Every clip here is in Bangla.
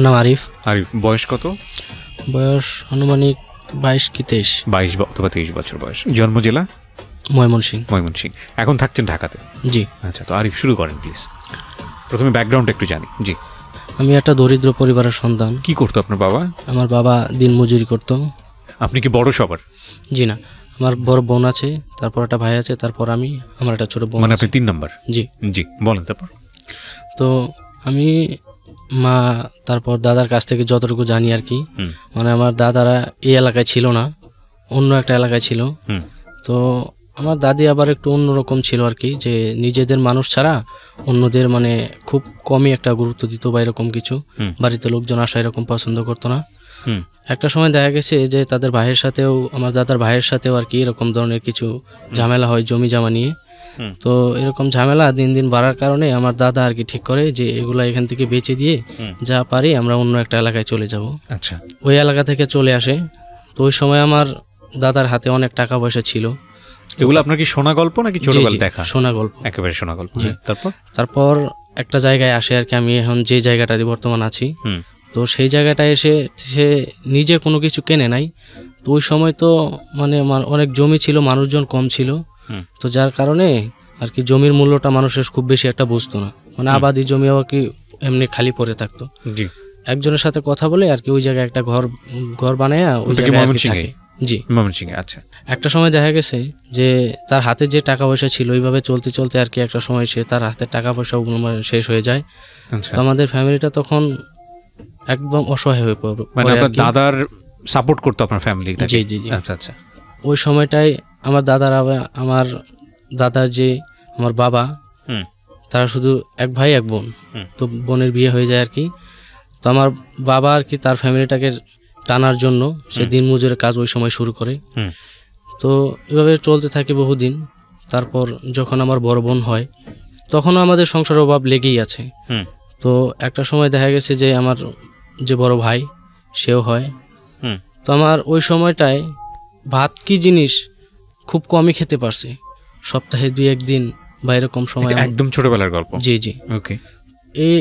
নাম আরিফ। আরিফ, বয়স কত? বয়স আনুমানিক 22 কি 23। 22 অথবা 23 বছর বয়স। জন্ম জেলা? ময়মনসিংহ। ময়মনসিংহ। এখন থাকছেন ঢাকাতে? জি। আচ্ছা, তো আরিফ শুরু করেন প্লিজ। প্রথমে ব্যাকগ্রাউন্ড একটু জানি। জি। আমি একটা দরিদ্র পরিবারের সন্তান। কি করতো আপনার বাবা? আমার বাবা দিনমজুরি করতো। আপনি কি বড় সবার? জি না, আমার বড় বোন আছে, তারপর একটা ভাই আছে, তারপর আমি, আমার একটা ছোট বোন। মানে আপনি 3 নাম্বার? জি। জি, বলেন তারপর। তো আমি মা তারপর দাদার কাছ থেকে যতটুকু জানি আর কি, মানে আমার দাদারা এই এলাকায় ছিল না, অন্য একটা এলাকায় ছিল। তো আমার দাদি আবার একটু অন্যরকম ছিল আর কি, যে নিজেদের মানুষ ছাড়া অন্যদের মানে খুব কমই একটা গুরুত্ব দিত বা এরকম কিছু। বাড়িতে লোকজন আসা এরকম পছন্দ করতো না। একটা সময় দেখা গেছে যে তাদের ভাইয়ের সাথেও, আমার দাদার ভাইয়ের সাথেও আর কি এরকম ধরনের কিছু ঝামেলা হয় জমি জমা নিয়ে। তো এরকম ঝামেলা দিন দিন বাড়ার কারণে আমার দাদা আর কি ঠিক করে যে এগুলা এখান থেকে বেচে দিয়ে যা পারি আমরা অন্য একটা এলাকায় চলে যাব। আচ্ছা। ওই এলাকা থেকে চলে আসে। তো ওই সময় আমার দাদার হাতে অনেক টাকা পয়সা ছিল। এগুলো আপনার কি শোনা গল্প নাকি ছোটবেলা দেখা? শোনা গল্প, একেবারে শোনা গল্প। তারপর একটা জায়গায় আসে আর কি, আমি এখন যে জায়গাটাতে বর্তমান আছি। তো সেই জায়গাটায় এসে সে নিজে কোনো কিছু কেনে নাই। তো ওই সময় তো মানে অনেক জমি ছিল, মানুষজন কম ছিল, তো যার কারণে আর কি জমির মূল্যটা মানুষের খুব বেশি একটা বুঝতো না। মানে আবাদি জমি আর কি এমনি খালি পড়ে থাকতো। একজনের সাথে কথা বলে আর কি ওই জায়গায় একটা ঘর বানায় ওই জায়গায় থাকে। জি, ময়মনসিংহে। আচ্ছা। একটা সময় দেখা গেছে যে তার হাতে যে টাকা পয়সা ছিল ওইভাবে চলতে চলতে আর কি একটা সময় সে তার হাতে টাকা পয়সা শেষ হয়ে যায়। তো আমাদের ফ্যামিলিটা তখন একদম অসহায় হয়ে পড়ে। মানে আপনার দাদার সাপোর্ট করতো আপনার ফ্যামিলিটা? জি জি জি। আচ্ছা আচ্ছা। ওই সময়টায় আমার দাদার যে আমার বাবা, তারা শুধু এক ভাই এক বোন। তো বোনের বিয়ে হয়ে যায় আর কি। তো আমার বাবা আর কি তার ফ্যামিলিটাকে টানার জন্য সে দিন মজুরের কাজ ওই সময় শুরু করে। তো এভাবে চলতে থাকে বহুদিন। তারপর যখন আমার বড় বোন হয় তখনও আমাদের সংসার অভাব লেগেই আছে। তো একটা সময় দেখা গেছে যে আমার যে বড় ভাই সেও হয়। তো আমার ওই সময়টায় ভাত কি জিনিস খুব কমই খেতে পারছে, সপ্তাহে 2-1 দিন বা এরকম সময়। একদম ছোটবেলার গল্প? জি জি। ওকে।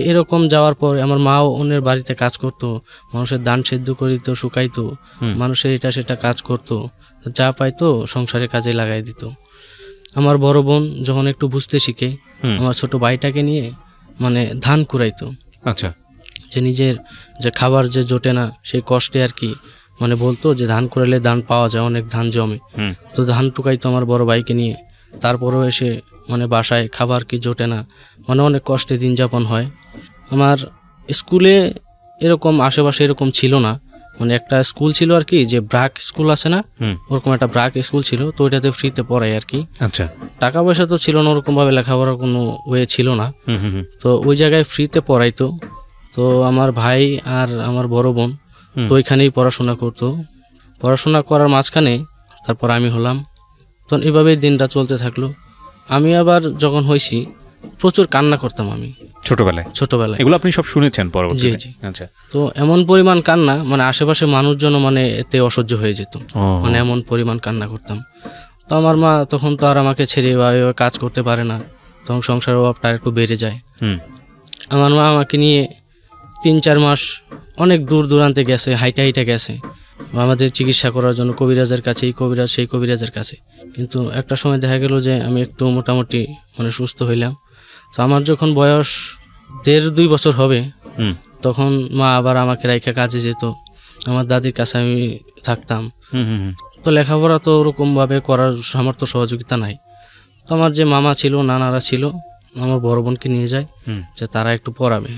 এরকম যাওয়ার পর আমার মাও অন্যের বাড়িতে কাজ করতো, মানুষের ধান সেদ্ধ করিত, শুকাইতো, মানুষের এটা সেটা কাজ করতো, যা পাইতো সংসারের কাজে লাগাই দিত। আমার বড় বোন যখন একটু বুঝতে শিখে আমার ছোট ভাইটাকে নিয়ে মানে ধান কুড়াইতো। আচ্ছা। যে নিজের যে খাবার যে জোটে না সেই কষ্টে আর কি, মানে বলতো যে ধান কুড়াইলে ধান পাওয়া যায়, অনেক ধান জমে। তো ধান টুকাইতো আমার বড় ভাইকে নিয়ে। তারপরেও এসে মানে বাসায় খাবার কি জোটে না, মানে অনেক কষ্টে দিন যাপন হয়। আমার স্কুলে এরকম আশেপাশে এরকম ছিল না, মানে একটা স্কুল ছিল আর কি, যে ব্রাক স্কুল আছে না, ওরকম একটা ব্রাক স্কুল ছিল। তো ওইটাতে ফ্রিতে পড়াই আর কি। আচ্ছা। টাকা পয়সা তো ছিল না ওরকম ভাবে, লেখাপড়ার কোনো ওয়ে ছিল না। তো ওই জায়গায় ফ্রিতে পড়াইতো। তো আমার ভাই আর আমার বড় বোন তো ওইখানেই পড়াশোনা করতো। পড়াশোনা করার মাঝখানে তারপর আমি হলাম। তো এইভাবেই দিনটা চলতে থাকলো। আমি আবার যখন হয়েছি প্রচুর কান্না করতাম আমি ছোটবেলায়। এগুলো আপনি সব শুনেছেন পরবর্তীতে? জি জি। আচ্ছা। তো এমন পরিমাণ কান্না, মানে আশেপাশে মানুষজন মানে এতে অসহ্য হয়ে যেত, মানে এমন পরিমাণ কান্না করতাম। তো আমার মা তখন তো আর আমাকে ছেড়ে বা কাজ করতে পারে না, তখন সংসারের অভাবটা একটু বেড়ে যায়। আমার মা আমাকে নিয়ে 3-4 মাস অনেক দূর দূরান্তে গেছে, হাইটা গেছে আমাদের চিকিৎসা করার জন্য, কবিরাজের কাছে, এই কবিরাজ সেই কবিরাজের কাছে। কিন্তু একটা সময় দেখা গেল যে আমি একটু মোটামুটি মানে সুস্থ হইলাম। তো আমার যখন বয়স 1.5-2 বছর হবে তখন মা আবার আমাকে রাইখা কাজে যেত, আমার দাদির কাছে আমি থাকতাম। তো লেখাপড়া তো ওরকমভাবে করার সামর্থ্য সহযোগিতা নাই। তো আমার যে মামা ছিল, নানারা ছিল, আমার বড় বোনকে নিয়ে যায় যে তারা একটু পড়াবে।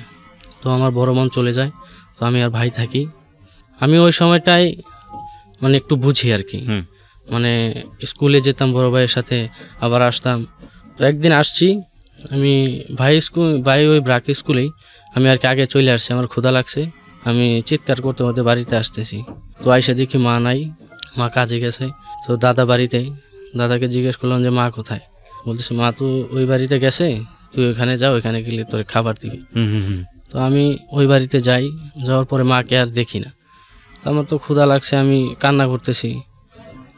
তো আমার বড় বোন চলে যায়, তো আমি আর ভাই থাকি। আমি ওই সময়টাই মানে একটু বুঝি আর কি, মানে স্কুলে যেতাম বড় ভাইয়ের সাথে, আবার আসতাম। তো একদিন আসছি আমি, ভাই ওই ব্রাক স্কুলেই, আমি আর কি আগে চলে আসছি, আমার ক্ষুধা লাগছে, আমি চিৎকার করতে করতে বাড়িতে আসতেছি। তো আইসা দেখি মা নাই, মা কাজে গেছে। তো দাদা বাড়িতে, দাদাকে জিজ্ঞেস করলাম যে মা কোথায়, বলতেছে মা তো ওই বাড়িতে গেছে, তুই ওইখানে যাও, ওইখানে গেলে তোর খাবার দিবি। তো আমি ওই বাড়িতে যাই, যাওয়ার পরে মাকে আর দেখি না। তো আমার তো ক্ষুধা লাগছে, আমি কান্না করতেছি।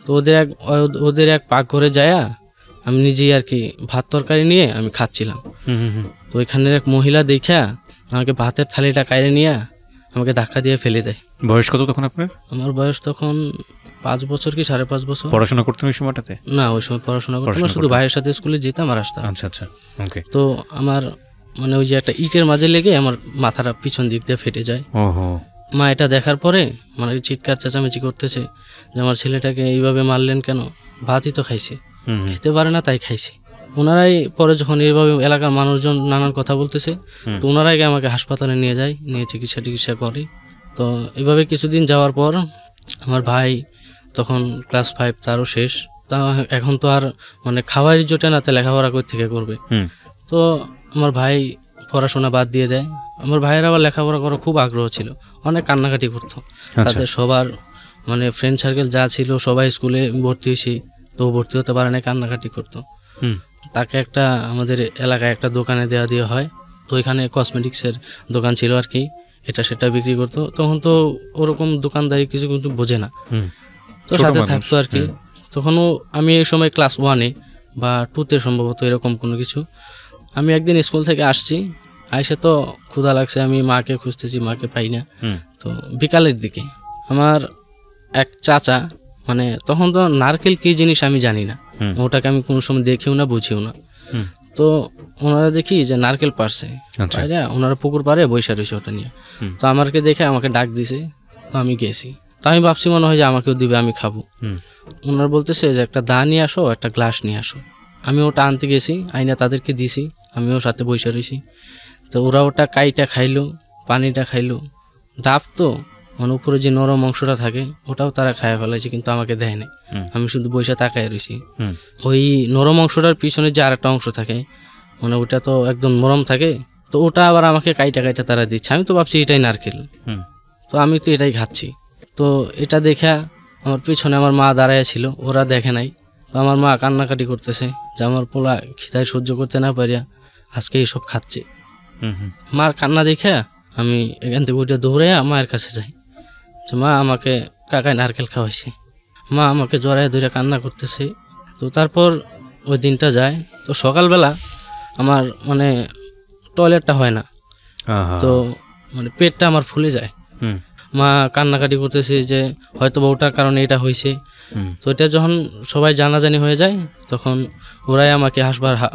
তো ওদের এক পাকঘরে যায়া আমি নিজেই আর কি ভাত তরকারি নিয়ে আমি খাচ্ছিলাম। তো ওইখানের এক মহিলা দেখা আমাকে ভাতের থালিটা কাইরে নিয়ে আমাকে ধাক্কা দিয়ে ফেলে দেয়। বয়স কত তখন আপনার? আমার বয়স তখন 5 বছর কি 5.5 বছর। পড়াশোনা করতেন ওই সময়টাতে? না, ওই সময় পড়াশোনা করতাম না, শুধু ভাইয়ের সাথে স্কুলে যেতাম আর আসতাম। আচ্ছা আচ্ছা, ওকে। তো আমার মানে ওই যে একটা ইটের মাঝে লেগে আমার মাথাটা পিছন দিক দিয়ে ফেটে যায়। ওহো। মা এটা দেখার পরে মানে চিৎকার চেঁচামেচি করতেছে যে আমার ছেলেটাকে এইভাবে মারলেন কেন, ভাতই তো খাইছে, খেতে পারে না তাই খাইছে। ওনারাই পরে যখন এইভাবে এলাকার মানুষজন নানান কথা বলতেছে, তো ওনারাই আমাকে হাসপাতালে নিয়ে যায়, নিয়ে চিকিৎসা করে। তো এভাবে কিছুদিন যাওয়ার পর আমার ভাই তখন ক্লাস 5, তারও শেষ। তা এখন তো আর মানে খাওয়ারই জোটে না, তো লেখাপড়া কই থেকে করবে। তো আমার ভাই পড়াশোনা বাদ দিয়ে দেয়। আমার ভাইয়ের আবার লেখাপড়া করার খুব আগ্রহ ছিল, অনেক কান্নাকাটি করতো। তাদের সবার মানে ফ্রেন্ড সার্কেল যা ছিল সবাই স্কুলে ভর্তি হয়েছি, তো ভর্তি হতে পারে না, কান্নাকাটি করতো। তাকে একটা আমাদের এলাকায় একটা দোকানে দেওয়া হয়, তো ওইখানে কসমেটিক্সের দোকান ছিল আর কি, এটা সেটা বিক্রি করতো। তখন তো ওরকম দোকানদারি কিছু কিন্তু বোঝে না, তো সাথে থাকতো আর কি। তখনও আমি এই সময় ক্লাস 1-এ বা 2-তে সম্ভবত, এরকম কোনো কিছু। আমি একদিন স্কুল থেকে আসছি, আইসে তো ক্ষুধা লাগছে, আমি মাকে খুঁজতেছি, মাকে পাই না। তো বিকালের দিকে আমার এক চাচা, মানে তখন তো নারকেল কি জিনিস আমি জানি না, ওটাকে আমি কোনো সময় দেখিও না, বুঝিও না। তো ওনারা দেখি যে নারকেল পারছে, ওনারা পুকুর পাড়ে বৈশা রয়েছে ওটা নিয়ে। তো আমাকে দেখে আমাকে ডাক দিছে, তো আমি গেছি। তো আমি ভাবছি মনে হয় যে আমাকেও দিবে, আমি খাবো। ওনারা বলতেছে যে একটা দা নিয়ে আসো, একটা গ্লাস নিয়ে আসো। আমি ওটা আনতে গেছি, আইনা তাদেরকে দিছি, আমিও সাথে বৈশা রয়েছি। তো ওরা ওটা কাইটা খাইলো, পানিটা খাইলো। ডাব তো মানে উপরে যে নরম অংশটা থাকে ওটাও তারা খায় ফেলাইছে, কিন্তু আমাকে দেয় না। আমি শুধু বৈশা তাকায় রয়েছি। ওই নরম অংশটার পিছনে যে আরেকটা অংশ থাকে, মানে ওটা তো একদম নরম থাকে, তো ওটা আবার আমাকে কাইটা তারা দিচ্ছে। আমি তো ভাবছি এটাই নারকেল, তো আমি তো এটাই খাচ্ছি। তো এটা দেখা আমার পিছনে আমার মা দাঁড়ায় ছিল, ওরা দেখে নাই। তো আমার মা কান্নাকাটি করতেছে যে আমার পোলা খিদায় সহ্য করতে না পারিয়া আজকে এইসব খাচ্ছে। মার কান্না দেখে আমি এখান থেকে উঠে দৌড়াইয়া মায়ের কাছে যাই যে মা, আমাকে কাকায় নারকেল খাওয়াইছে। মা আমাকে জড়ায় ধরে কান্না করতেছে। তো তারপর ওই দিনটা যায়। তো সকালবেলা আমার মানে টয়লেটটা হয় না, তো মানে পেটটা আমার ফুলে যায়। মা কান্নাকাটি করতেছে যে হয়তো বা ওটার কারণে এটা হয়েছে। তো এটা যখন সবাই জানাজানি হয়ে যায়, তখন ওরাই আমাকে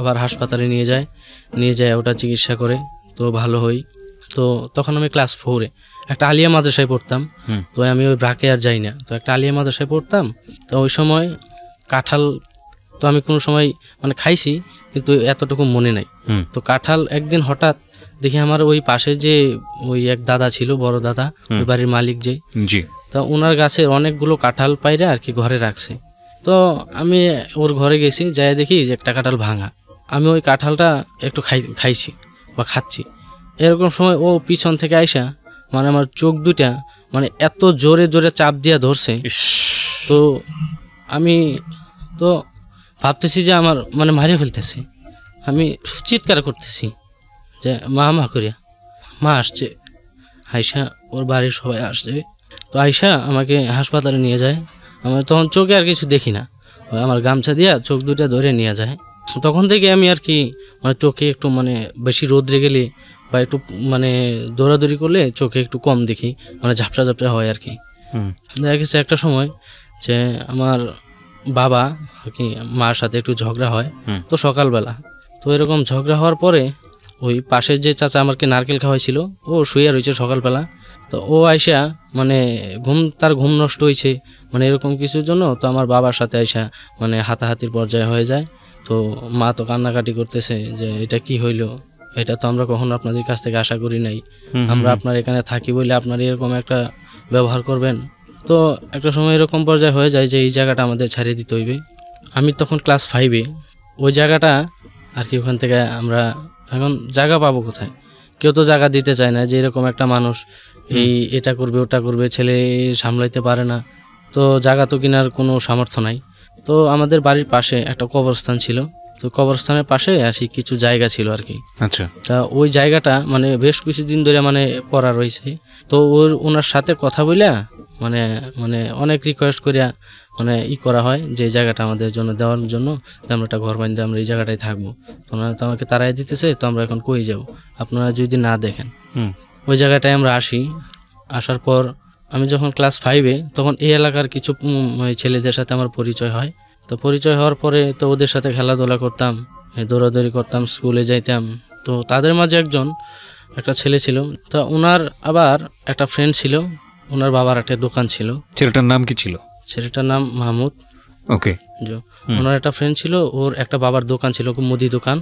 আবার হাসপাতালে নিয়ে যায় ওটা চিকিৎসা করে, তো ভালো হই। তো তখন আমি ক্লাস 4-এ একটা আলিয়া মাদ্রাসায় পড়তাম। তো আমি ওই ব্রাকে আর যাই না, তো একটা আলিয়া মাদ্রাসায় পড়তাম। তো ওই সময় কাঁঠাল তো আমি কোনো সময় মানে খাইছি, কিন্তু এতটুকু মনে নাই। তো কাঁঠাল একদিন হঠাৎ দেখি আমার ওই পাশে যে ওই এক দাদা ছিল, বড় দাদা, ওই বাড়ির মালিক যে, তো ওনার গাছের অনেকগুলো কাঁঠাল পাইরে আর কি ঘরে রাখছে। তো আমি ওর ঘরে গেছি, যাই দেখি যে একটা কাঁঠাল ভাঙা। আমি ওই কাঁঠালটা একটু খাইছি বা খাচ্ছি। এরকম সময় ও পিছন থেকে আইসা মানে আমার চোখ দুটা মানে এত জোরে জোরে চাপ দিয়া ধরছে। তো আমি তো ভাবতেছি যে আমার মানে মারিয়ে ফেলতেছি, আমি চিৎকার করতেছি যে মা করিয়া। মা আসছে, আয়শা ওর বাড়ির সবাই আসছে। তো আয়শা আমাকে হাসপাতালে নিয়ে যায়। আমার তখন চোখে আর কিছু দেখি না, আমার গামছা দিয়া চোখ দুটা ধরে নিয়ে যায়। তখন থেকে আমি আর কি মানে চোখে একটু মানে বেশি রোদ্রে গেলে বা একটু মানে দৌড়াদৌড়ি করলে চোখে একটু কম দেখি, মানে ঝাপসা হয় আর কি। দেখা গেছে একটা সময় যে আমার বাবা আর কি মার সাথে একটু ঝগড়া হয়। তো সকালবেলা তো এরকম ঝগড়া হওয়ার পরে ওই পাশের যে চাচা আমাকে নারকেল খাওয়াইছিল, ও শুয়ে রয়েছে সকালবেলা। তো ও আইসা মানে তার ঘুম নষ্ট হয়েছে মানে এরকম কিছুর জন্য, তো আমার বাবার সাথে আইসা মানে হাতাহাতির পর্যায়ে হয়ে যায়। তো মা তো কান্নাকাটি করতেছে যে এটা কি হইলো, এটা তো আমরা কখনো আপনাদের কাছ থেকে আশা করি নাই, আমরা আপনার এখানে থাকি বলে আপনার এরকম একটা ব্যবহার করবেন। তো একটা সময় এরকম পর্যায়ে হয়ে যায় যে এই জায়গাটা আমাদের ছাড়িয়ে দিতে হইবে। আমি তখন ক্লাস 5-এ, ওই জায়গাটা আর কি ওখান থেকে আমরা এখন জায়গা পাবো কোথায়, কেউ তো জায়গা দিতে চায় না, যে এরকম একটা মানুষ এটা করবে ওটা করবে, ছেলে সামলাইতে পারে না, তো জায়গা তো কেনার কোনো সামর্থ্য নাই। তো আমাদের বাড়ির পাশে একটা কবরস্থান ছিল, তো কবরস্থানের পাশে আর কি কিছু জায়গা ছিল আর কি। আচ্ছা, তা ওই জায়গাটা মানে বেশ কিছুদিন ধরে মানে পড়া রয়েছে। তো ওনার সাথে কথা বলে মানে মানে অনেক রিকোয়েস্ট করিয়া মানে করা হয় যে এই জায়গাটা আমাদের জন্য দেওয়ার জন্য, যে আমরা একটা ঘর বানিয়ে আমরা এই জায়গাটায় থাকবো। তো ওনারা তো আমাকে তারাই দিতেছে, তো আমরা এখন কই যাব, আপনারা যদি না দেখেন। ওই জায়গাটায় আমরা আসি, আসার পর আমি যখন ক্লাস 5-এ তখন এই এলাকার কিছু ছেলেদের সাথে আমার পরিচয় হয়। তো পরিচয় হওয়ার পরে তো ওদের সাথে খেলাধুলা করতাম, দৌড়াদৌড়ি করতাম, স্কুলে যাইতাম। তো তাদের মাঝে একটা ছেলে ছিল, তো ওনার আবার একটা ফ্রেন্ড ছিল, ওনার বাবার একটা দোকান ছিল। ছেলেটার নাম কি ছিল? ছেলেটার নাম মাহমুদ। ওকে। ওনার একটা ফ্রেন্ড ছিল, ওর একটা বাবার দোকান ছিল, মুদি দোকান।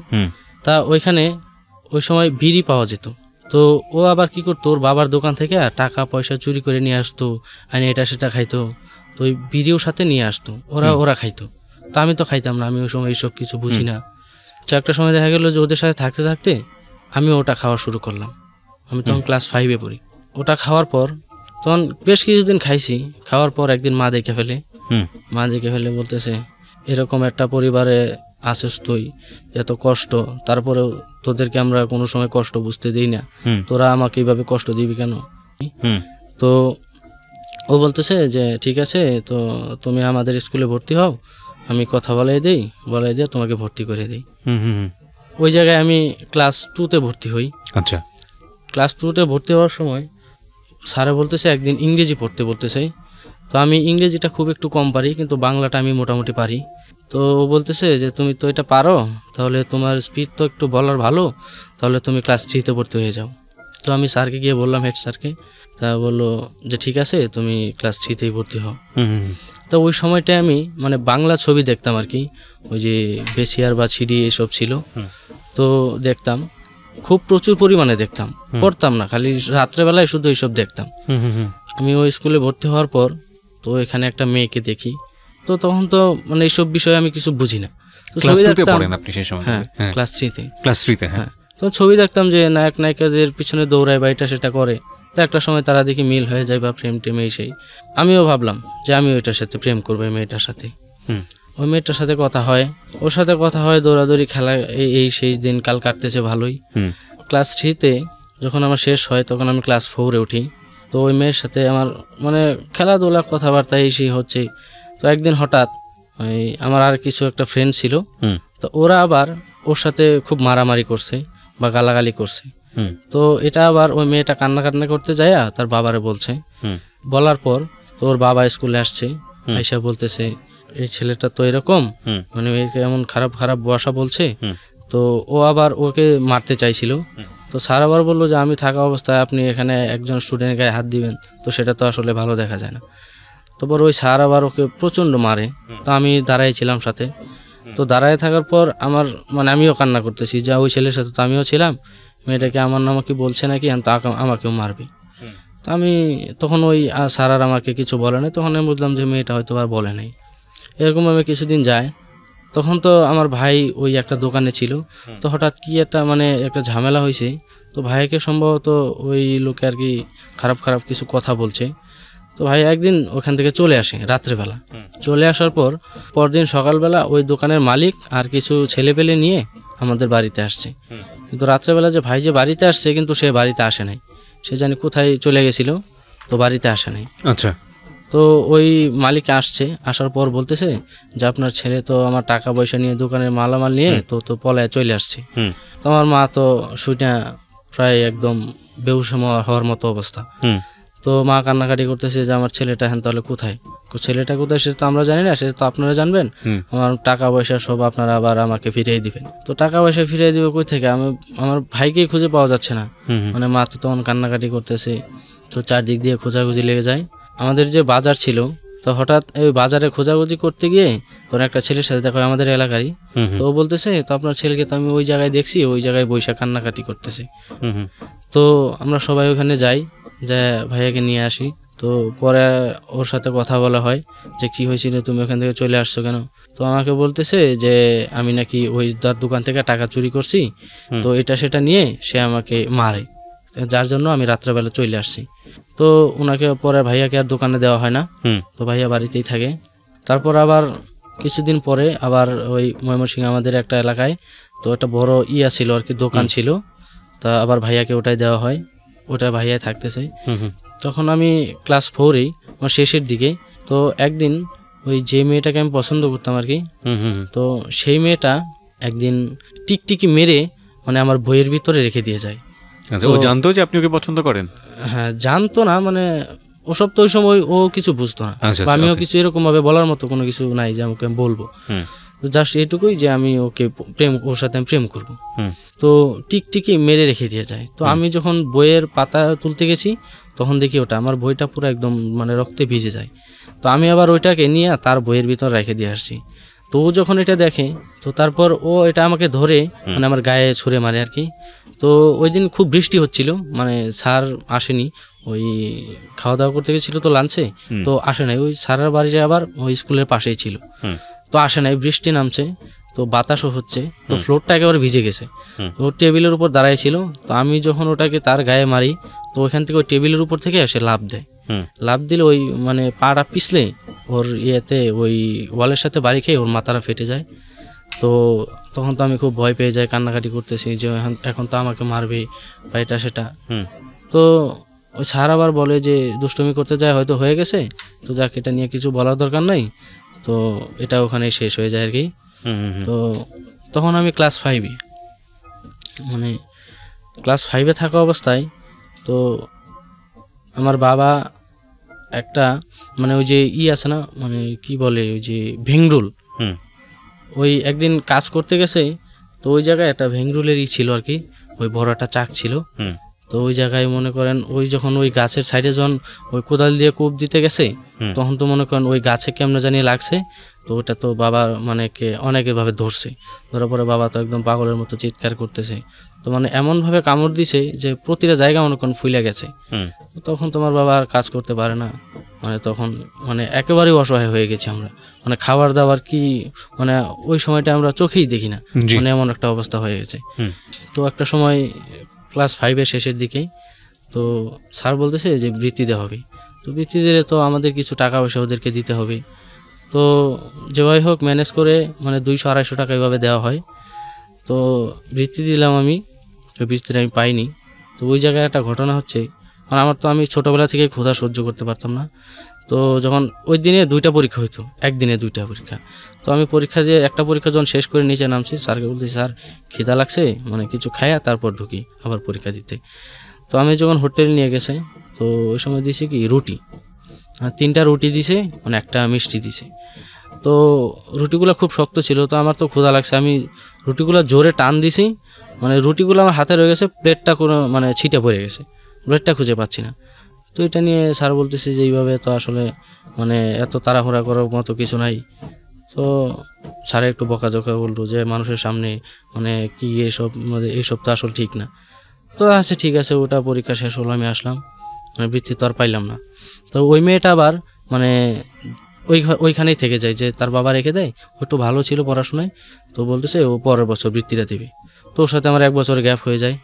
তা ওইখানে ওই সময় বিড়ি পাওয়া যেত। তো ও আবার কি করতো, ওর বাবার দোকান থেকে টাকা পয়সা চুরি করে নিয়ে আসতো, আর এটা সেটা খাইতো। তো ওই বিড়িও সাথে নিয়ে আসতো, ওরা খাইতো। তা আমি তো খাইতাম না, আমি ওই সময় এইসব কিছু বুঝি না। তো একটা সময় দেখা গেলো যে ওদের সাথে থাকতে থাকতে আমি ওটা খাওয়া শুরু করলাম। আমি তখন ক্লাস 5-এ পড়ি। ওটা খাওয়ার পর তখন বেশ কিছুদিন খাইছি। খাওয়ার পর একদিন মা দেখে ফেলে বলতেছে, এরকম একটা পরিবারে আসিস তুই, এত কষ্ট, তারপরেও তোদেরকে আমরা কোনো সময় কষ্ট বুঝতে দিই না, তোরা আমাকে এইভাবে কষ্ট দিবি কেন? তো ও বলতেছে যে ঠিক আছে, তো তুমি আমাদের স্কুলে ভর্তি হও, আমি কথা বলাই দিয়ে তোমাকে ভর্তি করে দিই। ওই জায়গায় আমি ক্লাস 2-তে ভর্তি হই। আচ্ছা। ক্লাস 2-তে ভর্তি হওয়ার সময় স্যারে বলতেছে একদিন ইংরেজি পড়তে বলতেছে। তো আমি ইংরেজিটা খুব একটু কম পারি, কিন্তু বাংলাটা আমি মোটামুটি পারি। তো ও বলতেছে যে তুমি তো এটা পারো, তাহলে তোমার স্পিড তো একটু বলার ভালো, তাহলে তুমি ক্লাস 3-তে ভর্তি হয়ে যাও। তো আমি স্যারকে গিয়ে বললাম, হেড স্যারকে। তা বললো যে ঠিক আছে, তুমি ক্লাস 3-তেই ভর্তি হও। তো ওই সময়টায় আমি বাংলা ছবি দেখতাম আর কি, ওই যে বেসিয়ার বা ছিডি এসব ছিল, তো দেখতাম, খুব প্রচুর পরিমাণে দেখতাম, পড়তাম না, খালি রাত্রেবেলায় শুধু এইসব দেখতাম। আমি ওই স্কুলে ভর্তি হওয়ার পর তো এখানে একটা মেয়েকে দেখি। তো তখন তো এইসব বিষয়ে আমি কিছু বুঝি না। ক্লাস 2-তে পড়েন আপনি সেই সময়? হ্যাঁ, ক্লাস 3-তে। ক্লাস 3-তে, হ্যাঁ। তো ছবি দেখতাম যে নায়ক নায়িকাদের পিছনে দৌড়ায় বা এটা সেটা করে। তো একটা সময় তারা দেখি মিল হয়ে যায় বা প্রেম টেমে সেই। আমিও ভাবলাম যে আমি ওইটার সাথে প্রেম করবো, এই মেয়েটার সাথে। ওই মেয়েটার সাথে কথা হয়, ওর সাথে কথা হয়, দৌড়াদৌড়ি খেলা, এই সেই দিন কাল কাটতেছে ভালোই। ক্লাস 3-তে যখন আমার শেষ হয় তখন আমি ক্লাস 4-এ উঠি। তো ওই মেয়ের সাথে আমার খেলাধুলা কথাবার্তা এই সেই হচ্ছে। তো একদিন হঠাৎ আমার আর কিছু একটা ফ্রেন্ড ছিল, তো ওরা আবার ওর সাথে খুব মারামারি করছে বা গালাগালি করছে। তো এটা আবার ওই মেয়েটা কান্না করতে যায় তার বাবারে বলছে। বলার পর তো ওর বাবা স্কুলে আসছে, আইসা বলতেছে এই ছেলেটা তো এরকম, এমন খারাপ খারাপ ভাষা বলছে। তো ও আবার ওকে মারতে চাইছিল। তো স্যার আবার বললো যে আমি থাকা অবস্থায় আপনি এখানে একজন স্টুডেন্টের গায়ে হাত দিবেন, তো সেটা তো আসলে ভালো দেখা যায় না। তারপর ওই স্যার আবার ওকে প্রচণ্ড মারে। তো আমি দাঁড়াই ছিলাম সাথে। তো দাঁড়ায় থাকার পর আমার আমিও কান্না করতেছি যে ওই ছেলের সাথে তো আমিও ছিলাম, মেয়েটাকে আমার নামে কি বলছে নাকি, আমাকেও মারবে। তো আমি তখন ওই স্যার আর আমাকে কিছু বলে নাই। তখন আমি বুঝলাম যে মেয়েটা হয়তো আর বলে নাই। এরকম আমি কিছুদিন যায়, তখন তো আমার ভাই ওই একটা দোকানে ছিল। তো হঠাৎ কি একটা ঝামেলা হয়েছে। তো ভাইকে সম্ভবত ওই লোকে আর কি খারাপ খারাপ কিছু কথা বলছে। তো ভাই একদিন ওখান থেকে চলে আসে রাত্রেবেলা। চলে আসার পর পরদিন সকালবেলা ওই দোকানের মালিক আর কিছু ছেলেপেলে নিয়ে আমাদের বাড়িতে আসছে। কিন্তু রাত্রেবেলা যে ভাই যে বাড়িতে আসছে, কিন্তু সে বাড়িতে আসে নাই, সে জানি কোথায় চলে গেছিল, তো বাড়িতে আসে নাই। আচ্ছা। তো ওই মালিক আসছে, আসার পর বলতেছে যে আপনার ছেলে তো আমার টাকা পয়সা নিয়ে দোকানের মালামাল নিয়ে তো পলায় চলে আসছে। তো আমার মা তো শুইটা প্রায় একদম বেহুশ হওয়ার মতো অবস্থা। তো মা কান্নাকাটি করতেছে যে আমার ছেলেটা তাহলে কোথায়, ছেলেটা কোথায় সেটা তো আমরা জানি না, সেটা তো আপনারা জানবেন। আমার টাকা পয়সা সব আপনারা আবার আমাকে ফিরিয়ে দিবেন। তো টাকা পয়সা ফিরিয়ে দিবে কই থেকে, আমার ভাইকেই খুঁজে পাওয়া যাচ্ছে না। মা তো তখন কান্নাকাটি করতেছে। তো চারদিক দিয়ে খোঁজাখুঁজি লেগে যায়। আমাদের যে বাজার ছিল, তো হঠাৎ ওই বাজারে খোঁজাখুঁজি করতে গিয়ে কোনো একটা ছেলের সাথে দেখা হয় আমাদের এলাকারই। তো ও বলতেছে তো আপনার ছেলেকে তো আমি ওই জায়গায় দেখছি, ওই জায়গায় বৈশাখ কান্নাকাটি করতেছে। তো আমরা সবাই ওখানে যাই, যে ভাইয়াকে নিয়ে আসি। তো পরে ওর সাথে কথা বলা হয় যে কি হয়েছিল, তুমি ওখান থেকে চলে আসছো কেন। তো আমাকে বলতেছে যে আমি নাকি ওই তার দোকান থেকে টাকা চুরি করছি, তো এটা সেটা নিয়ে সে আমাকে মারে, যার জন্য আমি রাত্রেবেলা চলে আসছি। তো ওনাকে পরে ভাইয়াকে আর দোকানে দেওয়া হয় না, তো ভাইয়া বাড়িতেই থাকে। তারপর আবার কিছুদিন পরে আবার ওই ময়মনসিংহ আমাদের একটা এলাকায় তো একটা বড় ছিল আর কি, দোকান ছিল। তা আবার ভাইয়াকে ওটাই দেওয়া হয়, ওটা ভাইয়াই থাকতেছে। তখন আমি ক্লাস 4-এই আমার শেষের দিকে। তো একদিন ওই যে মেয়েটাকে আমি পছন্দ করতাম আর কি, তো সেই মেয়েটা একদিন টিকটিকি মেরে আমার বইয়ের ভিতরে রেখে দিয়ে যায়। আচ্ছা, ও জানতো যে আপনি ওকে পছন্দ করেন? হ্যাঁ, জানতো না, মানে ওসব তো ওই সময় ও কিছু বুঝতো না, বা আমিও কিছু এরকম ভাবে বলার মতো কোনো কিছু নাই যে আমাকে বলবো। জাস্ট এইটুকুই যে আমি ওকে ওর সাথে আমি প্রেম করবো। তো টিকটিকি মেরে রেখে দিয়ে যায়। তো আমি যখন বইয়ের পাতা তুলতে গেছি তখন দেখি ওটা আমার বইটা পুরো একদম মানে রক্তে ভিজে যায়। তো আমি আবার ওইটাকে নিয়ে তার বইয়ের ভিতর রেখে দিয়ে আসছি। তো ও যখন এটা দেখে তো তারপর ও এটা আমাকে ধরে মানে আমার গায়ে ছুঁড়ে মারে আর কি। তো ওই দিন খুব বৃষ্টি হচ্ছিল, মানে স্যার আসেনি, ওই খাওয়া দাওয়া করতে গেছিলো তো লাঞ্চে, তো আসে নাই। ওই স্যারের বাড়ি আবার ওই স্কুলের পাশেই ছিল, তো আসে নাই। বৃষ্টি নামছে, তো বাতাসও হচ্ছে, তো ফ্লোরটা একেবারে ভিজে গেছে। তো টেবিলের উপর দাঁড়ায় ছিল, তো আমি যখন ওটাকে তার গায়ে মারি তো ওইখান থেকে ওই টেবিলের উপর থেকে এসে লাফ দেয়। লাফ দিলে ওই মানে পাটা পিছলে ওর ইয়েতে ওই ওয়ালের সাথে বাড়ি খেয়ে ওর মাথাটা ফেটে যায়। তো তখন তো আমি খুব ভয় পেয়ে যাই, কান্নাকাটি করতেছি যে এখন তো আমাকে মারবে বা এটা সেটা। তো ওই স্যার আবার বলে যে দুষ্টুমি করতে যায়, হয়তো হয়ে গেছে, তো যাক এটা নিয়ে কিছু বলার দরকার নাই, তো এটা ওখানেই শেষ হয়ে যায় আর কি। তো তখন আমি ক্লাস 5-এ, মানে ক্লাস 5-এ থাকা অবস্থায় তো আমার বাবা একটা মানে ওই যে আছে না, মানে কি বলে ওই যে ভেংরুল, ওই একদিন কাজ করতে গেছে, তো ওই জায়গায় একটা ভেংরুলেরই ছিল আর কি, ওই বড় একটা চাক ছিল। তো ওই জায়গায় মনে করেন ওই যখন ওই গাছের সাইডে যখন ওই কোদাল দিয়ে কূপ দিতে গেছে তখন তো মনে করেন ওই গাছে কেমনে জানিয়ে লাগছে। তো ওটা তো বাবা মানে অনেকভাবে ধরছে, ধরার পরে বাবা তো একদম পাগলের মতো চিৎকার করতেছে। তো মানে এমনভাবে কামড় দিছে যে প্রতিটা জায়গা মনে করেন ফুলে গেছে। তখন তোমার বাবা আর কাজ করতে পারে না, মানে তখন মানে একেবারেই অসহায় হয়ে গেছি আমরা, মানে খাবার দাবার কি মানে ওই সময়টা আমরা চোখেই দেখি না, মানে এমন একটা অবস্থা হয়ে গেছে। তো একটা সময় ক্লাস 5-এর শেষের দিকেই তো স্যার বলতেছে যে বৃত্তি দেওয়া হবে। তো বৃত্তি দিলে তো আমাদের কিছু টাকা পয়সা ওদেরকে দিতে হবে। তো যেভাবে হোক ম্যানেজ করে মানে 200-250 টাকা এভাবে দেওয়া হয়। তো বৃত্তি দিলাম আমি, তো বৃত্তিটা আমি পাইনি। তো ওই জায়গায় একটা ঘটনা হচ্ছে, মানে আমি ছোটোবেলা থেকে ক্ষুধা সহ্য করতে পারতাম না। তো যখন ওই দিনে 2টা পরীক্ষা হইতো, একদিনে 2টা পরীক্ষা। তো আমি পরীক্ষা দিয়ে একটা পরীক্ষা যখন শেষ করে নিচে নামছি, স্যারকে বলতেছি স্যার খিদা লাগছে, মানে কিছু খায়া তারপর ঢুকি আবার পরীক্ষা দিতে। তো আমি যখন হোটেল নিয়ে গেছে তো ওই সময় দিছে কি রুটি, আর 3টা রুটি দিছে, মানে একটা মিষ্টি দিছে। তো রুটিগুলো খুব শক্ত ছিল, তো আমার তো ক্ষুধা লাগছে, আমি রুটিগুলো জোরে টান দিছি, মানে রুটিগুলো আমার হাতে রয়ে গেছে, প্লেটটা কোনো মানে ছিটে পড়ে গেছে, প্লেটটা খুঁজে পাচ্ছি না। তো এটা নিয়ে স্যার বলতেছে যে এইভাবে তো আসলে মানে এত তাড়াহুড়া করার মতো কিছু নাই। তো স্যার একটু বকাঝকা বললো যে মানুষের সামনে মানে কি এইসব তো আসলে ঠিক না। তো আচ্ছা ঠিক আছে, ওটা পরীক্ষা শেষ হলো, আমি আসলাম, মানে বৃত্তি তো আর পাইলাম না। তো ওই মেয়েটা আবার মানে ওইখানেই থেকে যায়, যে তার বাবা রেখে দেয়, ও একটু ভালো ছিল পড়াশোনায়, তো বলতেছে ও পরের বছর বৃত্তিটা দেবে। তো ওর সাথে আমার 1 বছর গ্যাপ হয়ে যায়।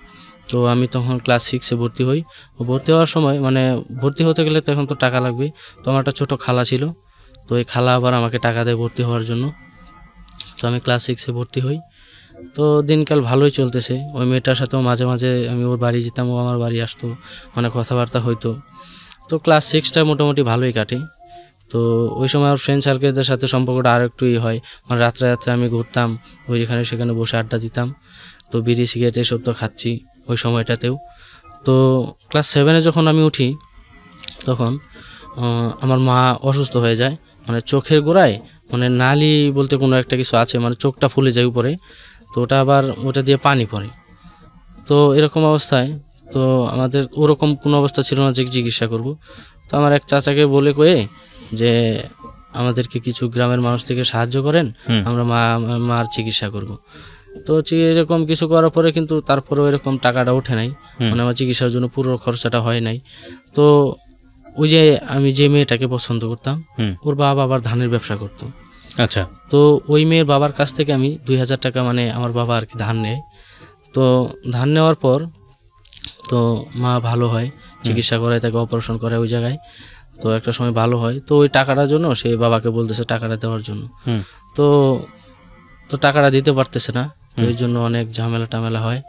তো আমি তখন ক্লাস 6-এ ভর্তি হই। ও ভর্তি হওয়ার সময় মানে ভর্তি হতে গেলে তো এখন তো টাকা লাগবে। তো আমার একটা ছোটো খালা ছিল, তো ওই খালা আবার আমাকে টাকা দেয় ভর্তি হওয়ার জন্য। তো আমি ক্লাস 6-এ ভর্তি হই। তো দিনকাল ভালোই চলতেছে। ওই মেয়েটার সাথেও মাঝে মাঝে আমি ওর বাড়ি যেতাম, ও আমার বাড়ি আসতো, মানে কথাবার্তা হইতো। তো ক্লাস 6টা মোটামুটি ভালোই কাটে। তো ওই সময় আমার ফ্রেন্ড সার্কেলদের সাথে সম্পর্কটা আরও একটুই হয়, মানে রাত্রে রাত্রে আমি ঘুরতাম, ওই যেখানে সেখানে বসে আড্ডা দিতাম। তো বিড়ি সিগারেট এসব তো খাচ্ছি ওই সময়টাতেও। তো ক্লাস 7-এ যখন আমি উঠি তখন আমার মা অসুস্থ হয়ে যায়, মানে চোখের গোড়ায় মানে নালি বলতে কোনো একটা কিছু আছে, মানে চোখটা ফুলে যায় উপরে, তো ওটা দিয়ে পানি পড়ে। তো এরকম অবস্থায় তো আমাদের ওরকম কোনো অবস্থা ছিল না যে চিকিৎসা করব। তো আমার এক চাচাকে বলে কয়ে যে আমাদেরকে কিছু গ্রামের মানুষ থেকে সাহায্য করেন, আমরা মার চিকিৎসা করব। তো এরকম কিছু করার পরে কিন্তু তারপরেও এরকম টাকাটা ওঠে নাই, মানে আমার চিকিৎসার জন্য পুরো খরচাটা হয় নাই। তো ওই যে আমি যে মেয়েটাকে পছন্দ করতাম, ওর বাবা আবার ধানের ব্যবসা করতো। আচ্ছা। তো ওই মেয়ের বাবার কাছ থেকে আমি 2000 টাকা মানে আমার বাবা আর কি ধান নেয়। তো ধান নেওয়ার পর তো মা ভালো হয়, চিকিৎসা করায়, তাকে অপারেশন করে ওই জায়গায়। তো একটা সময় ভালো হয়। তো ওই টাকাটার জন্য সে বাবাকে বলতেছে টাকাটা দেওয়ার জন্য। তো টাকাটা দিতে পারতেছে না, তো এই জন্য অনেক ঝামেলা হয়।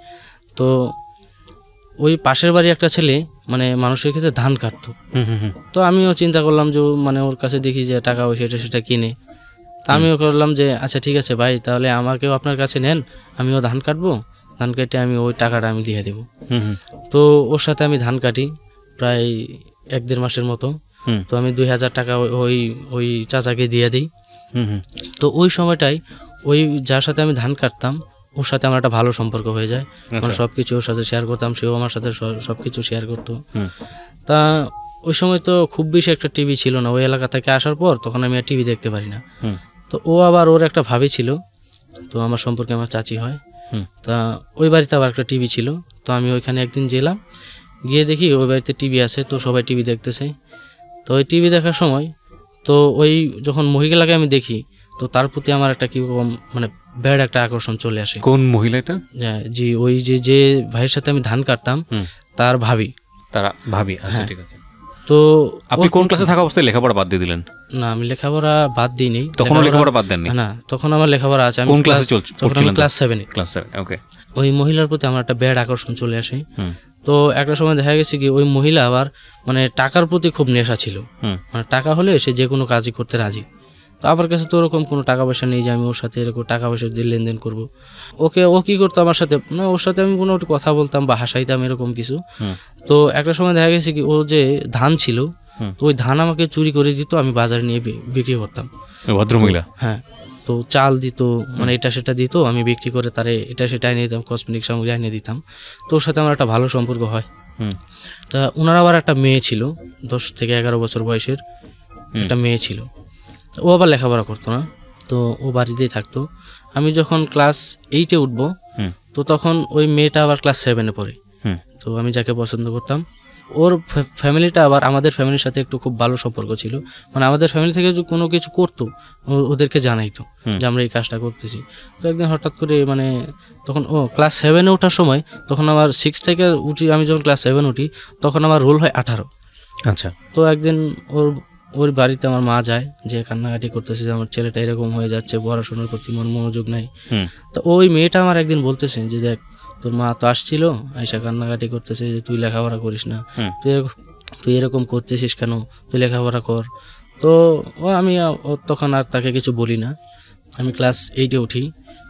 তো ওই পাশের বাড়ি একটা ছেলে মানে মানুষের ক্ষেত্রে ধান কাটতো। তো আমিও চিন্তা করলাম যে মানে ওর কাছে দেখি যে টাকা ওই সেটা কিনে। তা আমিও করলাম যে আচ্ছা ঠিক আছে ভাই, তাহলে আমাকেও আপনার কাছে নেন, আমিও ধান কাটবো, ধান কেটে আমি ওই টাকাটা আমি দিয়ে দেবো। হুম হুম তো ওর সাথে আমি ধান কাটি প্রায় 1-1.5 মাসের মতো। হুম তো আমি 2,000 টাকা ওই ওই চাচাকে দিয়ে দিই। হুম হুম তো ওই সময়টাই ওই যার সাথে আমি ধান কাটতাম ওর সাথে আমার একটা ভালো সম্পর্ক হয়ে যায়। মানে সব কিছু ওর সাথে শেয়ার করতাম, সেও আমার সাথে সব কিছু শেয়ার করতো। হুম তা ওই সময় তো খুব বেশি একটা টিভি ছিল না, ওই এলাকা থেকে আসার পর তখন আমি আর টিভি দেখতে পারি না। হুম তো ও আবার ওর একটা ভাবি ছিল, তো আমার সম্পর্কে আমার চাচি হয়। হুম তা ওই বাড়িতে আবার একটা টিভি ছিল। তো আমি ওইখানে একদিন গেলাম, গিয়ে দেখি ওই বাড়িতে টিভি আছে, তো সবাই টিভি দেখতেছে। তো ওই টিভি দেখার সময় তো ওই যখন মহিলাকে আমি দেখি তো তার প্রতি আমার একটা কীরকম মানে ব্যাড একটা আকর্ষণ চলে আসে। কোন মহিলা এটা? জি ওই যে ভাইয়ের সাথে আমি ধান কাটতাম তার ভাবি। তারা ভাবি? আচ্ছা ঠিক আছে। তো আপনি কোন ক্লাসে থাকা অবস্থায় লেখাপড়া বাদ দিয়ে দিলেন? না আমি লেখাপড়া বাদ দিইনি। তখন লেখাপড়া বাদ দেননি? না তখন আমার লেখাপড়া আছে। আমি কোন ক্লাসে পড়ছিলেন? ক্লাস 7 এ। ক্লাস 7, ওকে। ওই মহিলার প্রতি আমার একটা ব্যাড আকর্ষণ চলে আসে। হুম তো একটা সময় দেখা গেছে কি ওই মহিলা আবার মানে টাকার প্রতি খুব নেশা ছিল। হুম মানে টাকা হলে সে যে কোনো কাজই করতে রাজি। তো আমার কাছে তো ওরকম কোনো টাকা পয়সা নেই যে আমি ওর সাথে এরকম টাকা পয়সা দিয়ে লেনদেন করবো। ও কী করতো আমার সাথে, না ওর সাথে আমি কোনো কথা বলতাম বা হাসাইতাম এরকম কিছু। তো একটা সময় দেখা গেছে কি ও যে ধান ছিল তো ওই ধান আমাকে চুরি করে দিত, আমি বাজারে নিয়ে বিক্রি করতাম। ভদ্রমহিলা? হ্যাঁ। তো চাল দিত, মানে এটা সেটা দিত, আমি বিক্রি করে তারে এটা সেটা এনে দিতাম, কসমেটিক সামগ্রী এনে দিতাম। তো ওর সাথে আমার একটা ভালো সম্পর্ক হয়। তা ওনার আবার একটা মেয়ে ছিল 10 থেকে 11 বছর বয়সের একটা মেয়ে ছিল। ও আবার লেখাপড়া করতো না, তো ও বাড়িতেই থাকতো। আমি যখন ক্লাস 8-এ উঠবো তো তখন ওই মেয়েটা আবার ক্লাস 7-এ পড়ে। তো আমি যাকে পছন্দ করতাম ওর ফ্যামিলিটা আবার আমাদের ফ্যামিলির সাথে একটু খুব ভালো সম্পর্ক ছিল। মানে আমাদের ফ্যামিলি থেকে যে কোনো কিছু করতো ওদেরকে জানাইতো যে আমরা এই কাজটা করতেছি। তো একদিন হঠাৎ করে মানে তখন ক্লাস 7-এ ওঠার সময় তখন আমার 6 থেকে উঠি, আমি যখন ক্লাস 7 উঠি তখন আমার রোল হয় 18। আচ্ছা। তো একদিন ওর বাড়িতে আমার মা যায়, যে কান্নাকাটি করতেছে যে আমার ছেলেটা এরকম হয়ে যাচ্ছে, পড়াশোনার প্রতি মনোযোগ নাই। তো ওই মেয়েটা আমার একদিন বলতেছে যে দেখ তোর মা তো আসছিল, আইসা কান্নাকাটি করতেছে যে তুই লেখাপড়া করিস না, তুই এরকম করতেছিস কেন, তুই লেখাপড়া কর। তো আমি তখন আর তাকে কিছু বলি না। আমি ক্লাস 8-এ উঠি।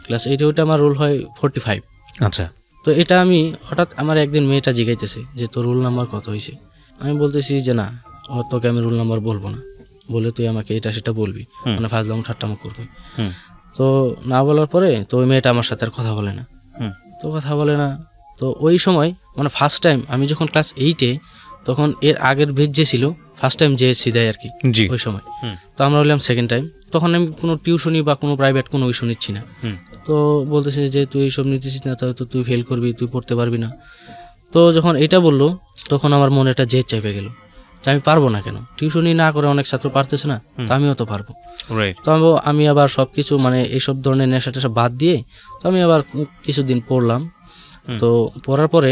ক্লাস 8-এ উঠে আমার রোল হয় 45। আচ্ছা। তো এটা আমি হঠাৎ আমার একদিন মেয়েটা জিজ্ঞাইতেছে যে তোর রোল নাম্বার কত হয়েছে। আমি বলতেছি যে না তোকে আমি রোল নাম্বার বলবো না, বলে তুই আমাকে এটা সেটা বলবি, মানে ফাজলাম ঠাট্টামো করবি। তো না বলার পরে তো ওই মেয়েটা আমার সাথে আর কথা বলে না। তো কথা বলে না। তো ওই সময় মানে ফার্স্ট টাইম আমি যখন ক্লাস 8-এ তখন এর আগের বেচ যে ছিল ফার্স্ট টাইম জেএসসি দেয় আর কি ওই সময়। তো আমরা হলাম সেকেন্ড টাইম। তখন আমি কোনো টিউশনি বা কোনো প্রাইভেট কোনো ইস্যু নিচ্ছি না। তো বলতেছে যে তুই এইসব নিতেছিস না, তাহলে তো তুই ফেল করবি, তুই পড়তে পারবি না। তো যখন এটা বললো তখন আমার মনে একটা জেদ চেপে গেল যে আমি পারবো না কেন, টিউশনি না করে অনেক ছাত্র পারতেছে না, তো আমিও তো পারবো। তো আমি আবার সব কিছু মানে এইসব ধরনের নেশা টেশা বাদ দিয়ে তো আমি আবার কিছুদিন পড়লাম। তো পড়ার পরে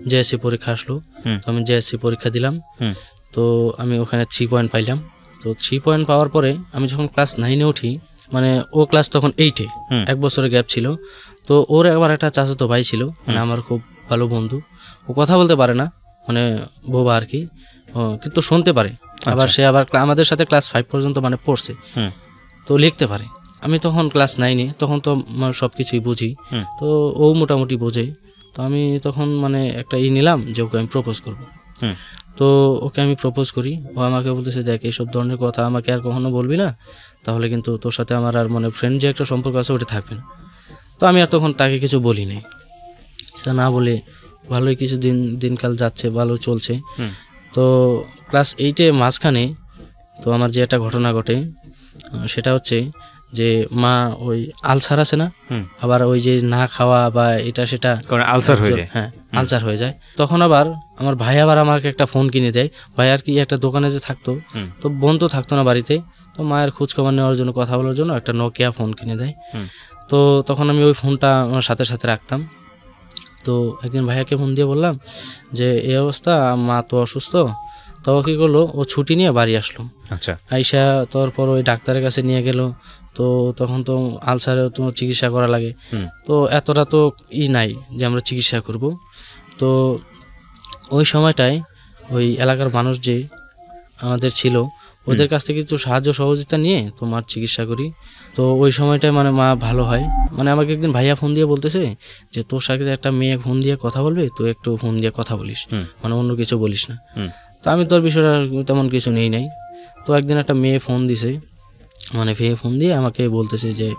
জেএসসি পরীক্ষা আসলো, তো আমি জেএসসি পরীক্ষা দিলাম। তো আমি ওখানে 3 পয়েন্ট পাইলাম। তো 3 পয়েন্ট পাওয়ার পরে আমি যখন ক্লাস 9-এ উঠি, মানে ও ক্লাস তখন 8-এ, 1 বছরের গ্যাপ ছিল। তো ওর একবার একটা চাচাতো ভাই ছিল, মানে আমার খুব ভালো বন্ধু। ও কথা বলতে পারে না, মানে বোবা আর কি, কিন্তু শুনতে পারে। আবার সে আবার আমাদের সাথে ক্লাস 5 পর্যন্ত মানে পড়ছে, তো লিখতে পারে। আমি তখন ক্লাস 9-এ, তখন তো সব কিছুই বুঝি, তো ও মোটামুটি বোঝে। তো আমি তখন মানে একটা নিলাম যে ওকে আমি প্রপোজ করবো। তো ওকে আমি প্রপোজ করি। ও আমাকে বলতেছে দেখ এইসব ধরনের কথা আমাকে আর কখনো বলবি না, তাহলে কিন্তু তোর সাথে আমার আর মানে ফ্রেন্ড যে একটা সম্পর্ক আছে ওটা থাকবে না। তো আমি আর তখন তাকে কিছু বলি নাই। সেটা না বলে ভালোই কিছু দিনকাল যাচ্ছে, ভালো চলছে। তো ক্লাস 8-এ মাঝখানে তো আমার যে একটা ঘটনা ঘটে সেটা হচ্ছে যে মা ওই আলসার আছে না, আবার ওই যে না খাওয়া বা এটা সেটা আলসার হয়ে যায়। হ্যাঁ আলসার হয়ে যায়। তখন আবার আমার ভাই আবার আমাকে একটা ফোন কিনে দেয়। ভাই আর কি একটা দোকানে যে থাকতো, তো বোন তো থাকতো না বাড়িতে, তো মায়ের খোঁজখবর নেওয়ার জন্য কথা বলার জন্য একটা নোকিয়া ফোন কিনে দেয়। তো তখন আমি ওই ফোনটা আমার সাথে সাথে রাখতাম। তো একদিন ভাইয়াকে ফোন দিয়ে বললাম যে এই অবস্থা, মা তো অসুস্থ। তো কী করলো, ও ছুটি নিয়ে বাড়ি আসলো। আচ্ছা। আইসা তারপর ওই ডাক্তারের কাছে নিয়ে গেল। তো তখন তো আলসারে তো চিকিৎসা করা লাগে, তো এতটা তো নাই যে আমরা চিকিৎসা করব। তো ওই সময়টায় ওই এলাকার মানুষ যে আমাদের ছিল, ওদের কাছ থেকে কিছু সাহায্য সহযোগিতা নিয়ে তো মার চিকিৎসা করি। তো ওই সময়টায় মানে মা ভালো হয়। মানে আমাকে একদিন ভাইয়া ফোন দিয়ে বলতেছে যে তোর সাথে একটা মেয়ে ফোন দিয়ে কথা বলবে, তুই একটু ফোন দিয়ে কথা বলিস, মানে অন্য কিছু বলিস না। তো আমি তোর বিষয়টা তেমন কিছু নেই নাই। তো একদিন একটা মেয়ে ফোন দিছে, মানে ফোন দিয়ে আমাকে বলতেছে যে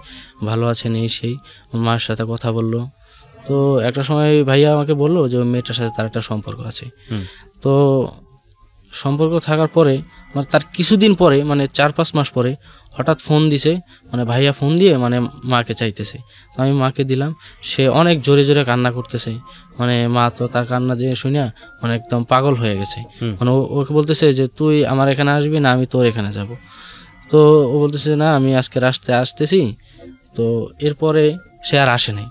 ভালো আছেন এই সেই, মার সাথে কথা বললো। তো একটা সময় ভাইয়া আমাকে বললো যে ওই মেয়েটার সাথে তার একটা সম্পর্ক আছে। তো সম্পর্ক থাকার পরে মানে তার কিছুদিন পরে মানে 4-5 মাস পরে হঠাৎ ফোন দিছে, মানে ভাইয়া ফোন দিয়ে মানে মাকে চাইতেছে। তো আমি মাকে দিলাম, সে অনেক জোরে জোরে কান্না করতেছে। মানে মা তো তার কান্না দিয়ে শুনে মানে একদম পাগল হয়ে গেছে। মানে ওকে বলতেছে যে তুই আমার এখানে আসবি না, আমি তোর এখানে যাব। তো ও বলতেছে না আমি আজকে আসতেছি। তো এরপরে সে আর আসে নাই।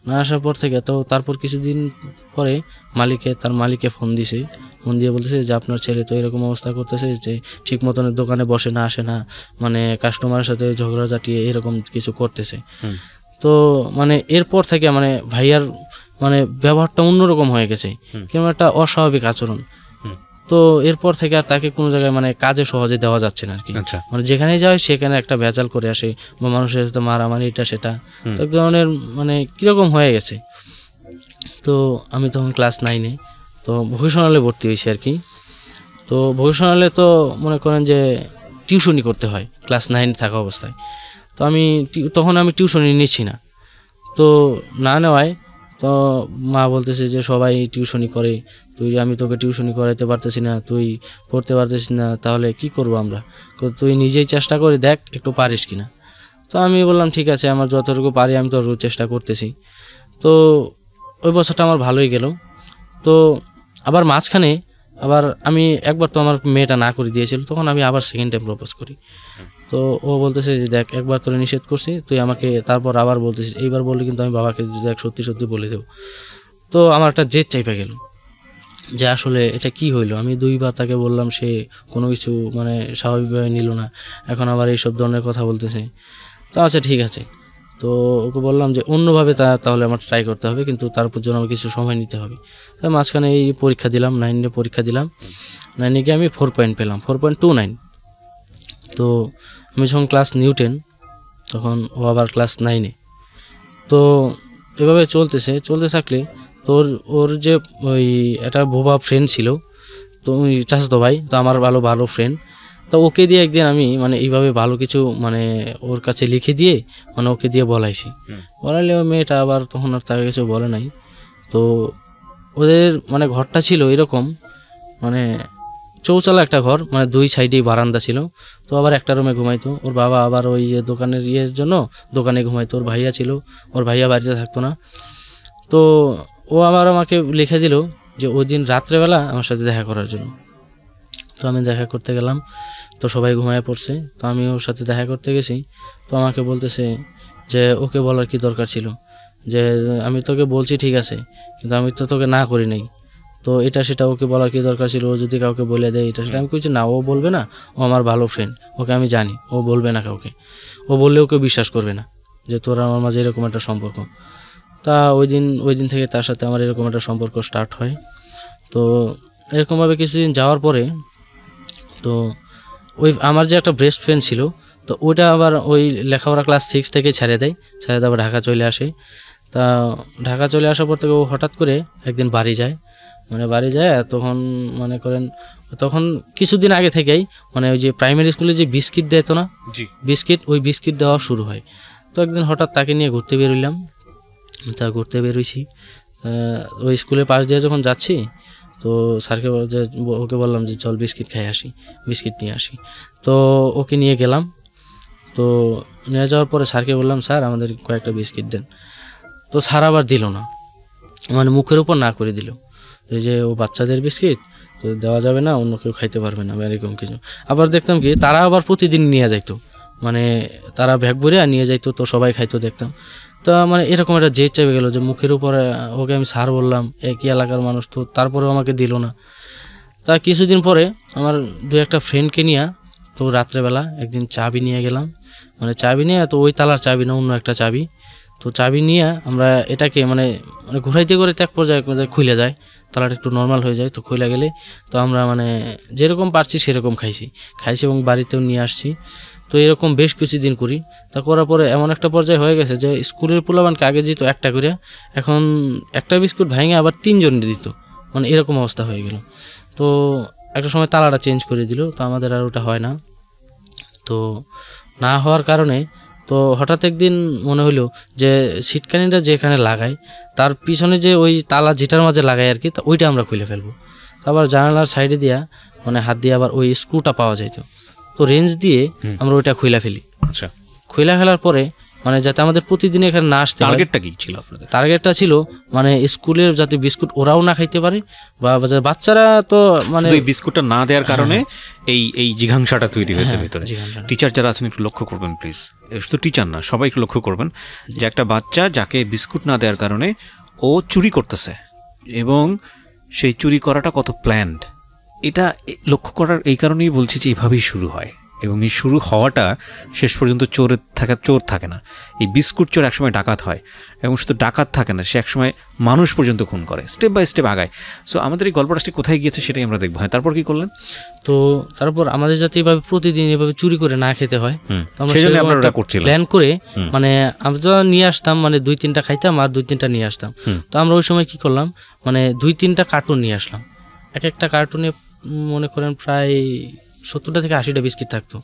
না আসার পর থেকে তো তারপর কিছুদিন পরে তার মালিকে ফোন দিছে, ফোন দিয়ে বলতেছে যে আপনার ছেলে তো এরকম অবস্থা করতেছে যে ঠিক মতন দোকানে বসে না, আসে না, মানে কাস্টমারের সাথে ঝগড়া ঝাঁটিয়ে এরকম কিছু করতেছে। তো মানে এরপর থেকে মানে ভাইয়ার মানে ব্যবহারটা অন্যরকম হয়ে গেছে, কেমন একটা অস্বাভাবিক আচরণ। তো এরপর থেকে আর তাকে কোনো জায়গায় মানে কাজে সহজে দেওয়া যাচ্ছে না আর কি। মানে যেখানে যায় সেখানে একটা ভেজাল করে আসে বা মানুষের সাথে মারামারি এটা সেটা, তো এক ধরনের মানে কীরকম হয়ে গেছে। তো আমি তখন ক্লাস 9-এ তো ভোকেশনালে ভর্তি হয়েছি আর কি। তো ভোকেশনালে তো মনে করেন যে টিউশনি করতে হয় ক্লাস 9 থাকা অবস্থায়। তো তখন আমি টিউশনি নিচ্ছি না। তো না নেওয়ায় তো মা বলতেছে যে সবাই টিউশনি করে, আমি তোকে টিউশনি করাইতে পারতেছি না, তুই পড়তে পারতেছিস না, তাহলে কি করবো আমরা, তুই নিজেই চেষ্টা করে দেখ একটু পারিস কিনা। তো আমি বললাম ঠিক আছে, আমার যতটুকু পারি আমি ততটুকু চেষ্টা করতেছি। তো ওই বছরটা আমার ভালোই গেল। তো আবার মাঝখানে আমি একবার তো আমার মেয়েটা না করে দিয়েছিল, তখন আমি আবার সেকেন্ড টাইম প্রপোজ করি। তো ও বলতেছে যে দেখ একবার তোরে নিষেধ করছি, তুই আমাকে তারপর আবার বলতেছিস, এইবার বললে কিন্তু আমি বাবাকে দেখ সত্যি সত্যি বলে দেবো। তো আমার একটা জেদ চাইপা গেল যে আসলে এটা কি হইলো। আমি 2বার তাকে বললাম, সে কোনো কিছু মানে স্বাভাবিকভাবে নিল না, এখন আবার এইসব ধরনের কথা বলতেছে। তো আচ্ছা ঠিক আছে, তো ওকে বললাম যে অন্যভাবে তাহলে আমার ট্রাই করতে হবে, কিন্তু তার উপর জন্য আমার কিছু সময় নিতে হবে। তাই মাঝখানে এই পরীক্ষা দিলাম, 9-এ পরীক্ষা দিলাম। 9-এ গিয়ে আমি 4 পয়েন্ট পেলাম, 4.29। তো আমি যখন ক্লাস 10 তখন ও আবার ক্লাস 9-এ। তো এভাবে চলতে থাকলে তোর ওর যে ওই একটা বোবা ফ্রেন্ড ছিল, তো ওই চাচাতো ভাই, তো আমার ভালো ফ্রেন্ড, তো ওকে দিয়ে একদিন আমি মানে এইভাবে ভালো কিছু মানে ওর কাছে লিখে দিয়ে মানে ওকে দিয়ে বলাইছি। বলাইলে ওই মেয়েটা আবার তখন আর তাকে কিছু বলে নাই। তো ওদের মানে ঘরটা ছিল এরকম, মানে চৌচালা একটা ঘর, মানে 2 সাইডেই বারান্দা ছিল। তো আবার একটা রুমে ঘুমাইতো। ওর বাবা আবার ওই যে দোকানের জন্য দোকানে ঘুমাইতো। ওর ভাইয়া ছিল, ওর ভাইয়া বাড়িতে থাকতো না। তো ও আমাকে লিখে দিল যে ওই দিন রাত্রেবেলা আমার সাথে দেখা করার জন্য। তো আমি দেখা করতে গেলাম, তো সবাই ঘুমায় পড়ছে। তো আমি ওর সাথে দেখা করতে গেছি। তো আমাকে বলতেছে যে ওকে বলার কি দরকার ছিল, যে আমি তোকে বলছি ঠিক আছে, কিন্তু আমি তো তোকে না করি নাই, তো এটা সেটা ওকে বলার কি দরকার ছিল, ও যদি কাউকে বলে দেয় এটা সেটা। আমি কইছি না, ও বলবে না, ও আমার ভালো ফ্রেন্ড, ওকে আমি জানি, ও বলবে না কাউকে, ও বললে ওকে বিশ্বাস করবে না যে তোর আমার মাঝে এরকম একটা সম্পর্ক। তা ওই দিন থেকে তার সাথে আমার এরকম একটা সম্পর্ক স্টার্ট হয়। তো এরকমভাবে কিছুদিন যাওয়ার পরে তো ওই আমার যে একটা বেস্ট ফ্রেন্ড ছিল, তো ওইটা আবার ওই লেখাপড়া ক্লাস 6 থেকে ছেড়ে দেয় আবার ঢাকা চলে আসে। তা ঢাকা চলে আসার পর থেকে ও হঠাৎ করে একদিন বাড়ি যায়, তখন মনে করেন তখন কিছুদিন আগে থেকেই মানে ওই যে প্রাইমারি স্কুলে যে বিস্কিট দেয় তো না, ওই বিস্কিট দেওয়া শুরু হয়। তো একদিন হঠাৎ তাকে নিয়ে ঘুরতে বেরোইলাম। তা ঘুরতে বেরোইছি, ওই স্কুলের পাশ দিয়ে যখন যাচ্ছি, তো স্যারকে ওকে বললাম যে চল বিস্কিট নিয়ে আসি। তো ওকে নিয়ে গেলাম। তো নিয়ে যাওয়ার পরে স্যারকে বললাম, স্যার আমাদের কয়েকটা বিস্কিট দেন। তো স্যার আবার দিল না, মানে মুখের উপর না করে দিল, এই যে ও বাচ্চাদের বিস্কিট তো দেওয়া যাবে না, অন্য কেউ খাইতে পারবে না এরকম কিছু। আবার দেখতাম কি তারা আবার প্রতিদিন নিয়ে যাইতো, মানে তারা ব্যাগ ভরে নিয়ে যাইতো, তো সবাই খাইতো দেখতাম। তো মানে এরকম একটা জেদ চেপে গেলো যে মুখের উপরে ওকে আমি স্যার বললাম, একই এলাকার মানুষ, তো তারপরেও আমাকে দিল না। তা কিছুদিন পরে আমার 2-1 ফ্রেন্ডকে নিয়ে তো রাত্রেবেলা একদিন চাবি নিয়ে গেলাম, মানে চাবি নিয়ে, তো ওই তালার চাবি না, অন্য একটা চাবি। তো চাবি নিয়ে আমরা এটাকে মানে ঘুরাইতে করে এক পর্যায়ে খুলে যায়। তালাটা একটু নর্মাল হয়ে যায়, তো খুলে গেলে তো আমরা মানে যেরকম পারছি সেরকম খাইছি এবং বাড়িতেও নিয়ে আসছি। তো এরকম বেশ কিছুদিন করি। তা করার পরে এমন একটা পর্যায়ে হয়ে গেছে যে স্কুলের পোলাবানকে আগে দিত একটা করে, এখন একটা বিস্কুট ভেঙে আবার 3 জন দিত, মানে এরকম অবস্থা হয়ে গেল। তো একটা সময় তালাটা চেঞ্জ করে দিল, তো আমাদের আর ওটা হয় না। তো না হওয়ার কারণে তো হঠাৎ একদিন মনে হলো যে সিটকানিটা যেখানে লাগাই তার পিছনে যে ওই তালা যেটার মাঝে লাগাই আর কি, তা ওইটা আমরা খুলে ফেলবো। আবার জানালার সাইডে দিয়া মানে হাত দিয়ে আবার ওই স্ক্রুটা পাওয়া যাইতো, তো রেঞ্জ দিয়ে আমরা ওইটা খুলে ফেলি। আচ্ছা, খুলে ফেলার পরে মানে যাতে আমাদের প্রতিদিন এখানে না আসতে হয়। টার্গেটটা কি ছিল আপনাদের? টার্গেটটা ছিল মানে স্কুলের যাতে বিস্কুট ওরাও না খাইতে পারে, বা বাচ্চারা তো মানে এই বিস্কুটটা না দেওয়ার কারণে এই জিঘাংসাটা তৈরি হয়েছে ভিতরে। টিচার যারা আছেন একটু লক্ষ্য করবেন প্লিজ, শুধু টিচার না সবাই একটু লক্ষ্য করবেন যে একটা বাচ্চা যাকে বিস্কুট না দেওয়ার কারণে ও চুরি করতেছে, এবং সেই চুরি করাটা কত প্ল্যান্ড, এটা লক্ষ্য করার এই কারণেই বলছি যে এইভাবেই শুরু হয়, এবং এই শুরু হওয়াটা শেষ পর্যন্ত চোর থাকে না। এই বিস্কুট চোর একসময় ডাকাত হয়, এবং শুধু ডাকাত থাকে না, সে একসময় মানুষ পর্যন্ত খুন করে, স্টেপ বাই স্টেপ আগায়। সো আমাদের এই গল্পটা কোথায় গিয়েছে সেটাই আমরা দেখবো। তারপর কি করলেন? তো তারপর আমাদের যাতে এভাবে প্রতিদিন এভাবে চুরি করে না খেতে হয়, সেজন্য আমরা করছিলাম প্ল্যান করে মানে আমরা নিয়ে আসতাম, মানে 2-3টা খাইতাম আর 2-3টা নিয়ে আসতাম। তো আমরা ওই সময় কি করলাম, মানে 2-3টা কার্টুন নিয়ে আসলাম। এক একটা কার্টুনে মনে করেন প্রায় 70টা থেকে 80টা বিস্কিট থাকতো।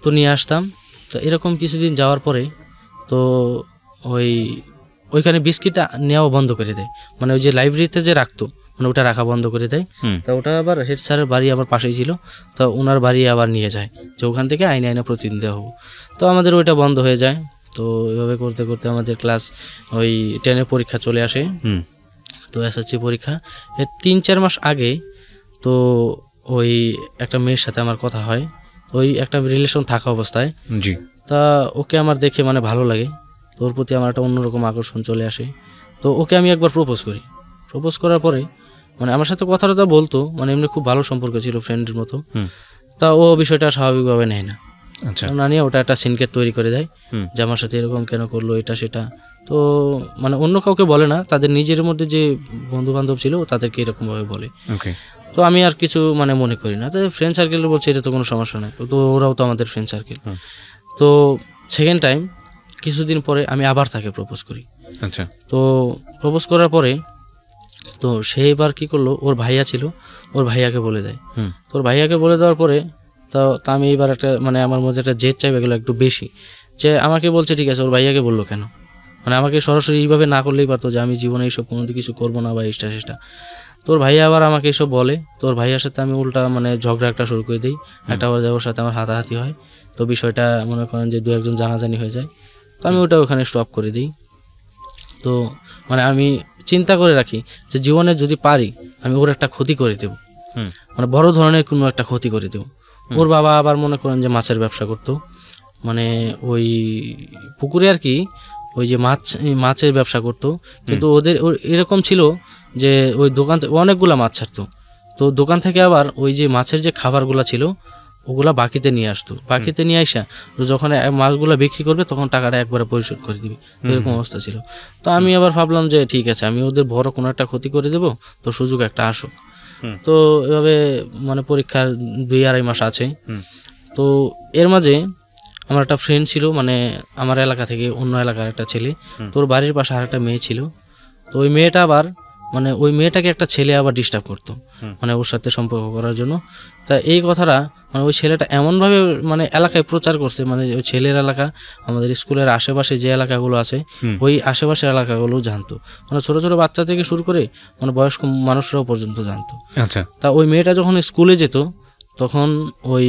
তো নিয়ে আসতাম। তো এরকম কিছুদিন যাওয়ার পরে তো ওইখানে বিস্কিটটা নেওয়া বন্ধ করে দেয়, মানে ওই যে লাইব্রেরিতে যে রাখতো মানে ওটা রাখা বন্ধ করে দেয়। তা ওটা আবার হেড স্যারের বাড়ি আবার পাশেই ছিল, তো ওনার বাড়ি আবার নিয়ে যায় যে ওখান থেকে আইনে প্রতিদিন দেওয়া হবো। তো আমাদের ওইটা বন্ধ হয়ে যায়। তো এভাবে করতে করতে আমাদের ক্লাস 10 পরীক্ষা চলে আসে। তো এসএসসি পরীক্ষা এর 3-4 মাস আগে তো ওই একটা মেয়ের সাথে আমার কথা হয়, ওই একটা রিলেশন থাকা অবস্থায়। জি। তা ওকে আমার দেখে মানে ভালো লাগে, তো ওর প্রতি আমার একটা অন্যরকম আকর্ষণ চলে আসে। তো ওকে আমি একবার প্রপোজ করি। প্রপোজ করার পরে মানে আমার সাথে কথাটা বলতো, মানে এমনি খুব ভালো সম্পর্ক ছিল, ফ্রেন্ডের মতো। তা ও বিষয়টা স্বাভাবিকভাবে নেয় না। আচ্ছা, না নিয়ে ওটা একটা সিনকেট তৈরি করে দেয় যে আমার সাথে এরকম কেন করলো, এটা সেটা। তো মানে অন্য কাউকে বলে না, তাদের নিজের মধ্যে যে বন্ধু বান্ধব ছিল তাদেরকে এরকমভাবে বলে। তো আমি আর কিছু মানে মনে করি না, তো ফ্রেন্ড সার্কেল বলছে এটা তো কোনো সমস্যা নেই, তো ওরাও তো আমাদের ফ্রেন্ড সার্কেল। তো সেকেন্ড টাইম কিছুদিন পরে আমি আবার তাকে প্রপোজ করি। আচ্ছা। তো প্রপোজ করার পরে তো সে এবার কী করলো, ওর ভাইয়া ছিল, ওর ভাইয়াকে বলে দেয়। তো ওর ভাইয়াকে বলে দেওয়ার পরে তো আমি এবার একটা মানে আমার মধ্যে একটা জেদ চাইবে গেলো একটু বেশি, যে আমাকে বলছে ঠিক আছে, ওর ভাইয়াকে বললো কেন, মানে আমাকে সরাসরি এইভাবে না করলেই পারতো যে আমি জীবনে এইসব কোনো কিছু করবো না বা এইটা সেটা। তোর ভাইয়া আবার আমাকে এসব বলে, তোর ভাইয়ার সাথে আমি উল্টা মানে ঝগড়া একটা শুরু করে দিই। একটা ওর সাথে আমার হাতাহাতি হয়। তো বিষয়টা মনে করেন যে 2-1 জানাজানি হয়ে যায়। তো আমি ওটা ওখানে স্টপ করে দিই। তো মানে আমি চিন্তা করে রাখি যে জীবনে যদি পারি আমি ওর একটা ক্ষতি করে দেবো, মানে বড় ধরনের কোনো একটা ক্ষতি করে দেবো। ওর বাবা আবার মনে করেন যে মাছের ব্যবসা করতো, মানে ওই পুকুরে আর কি, ওই যে মাছের ব্যবসা করতো। কিন্তু ওদের এরকম ছিল যে ওই দোকান থেকে অনেকগুলো মাছ ছাড়তো, তো দোকান থেকে আবার ওই যে মাছের যে খাবারগুলো ছিল ওগুলা বাকিতে নিয়ে আসতো। বাকিতে নিয়ে আসা যখন মাছগুলো বিক্রি করবে তখন টাকাটা একবারে পরিশোধ করে দিবে, এরকম অবস্থা ছিল। তো আমি আবার ভাবলাম যে ঠিক আছে, আমি ওদের বড় কোনো একটা ক্ষতি করে দেবো, তো সুযোগ একটা আসুক। তো এভাবে মানে পরীক্ষার 2-2.5 মাস আছে। তো এর মাঝে আমার একটা ফ্রেন্ড ছিল, মানে আমার এলাকা থেকে অন্য এলাকার একটা ছেলে, তোর বাড়ির পাশে আর একটা মেয়ে ছিল। তো ওই মেয়েটা আবার মানে ওই মেয়েটাকে একটা ছেলে আবার ডিস্টার্ব করতো, মানে ওর সাথে সম্পর্ক করার জন্য। তা এই কথাটা মানে ওই ছেলেটা এমনভাবে মানে এলাকায় প্রচার করছে, মানে ওই ছেলের এলাকা আমাদের স্কুলের আশেপাশে যে এলাকাগুলো আছে ওই আশেপাশের এলাকাগুলো জানতো, মানে ছোটো ছোটো বাচ্চা থেকে শুরু করে মানে বয়স্ক মানুষরাও পর্যন্ত জানতো। আচ্ছা। তা ওই মেয়েটা যখন স্কুলে যেত তখন ওই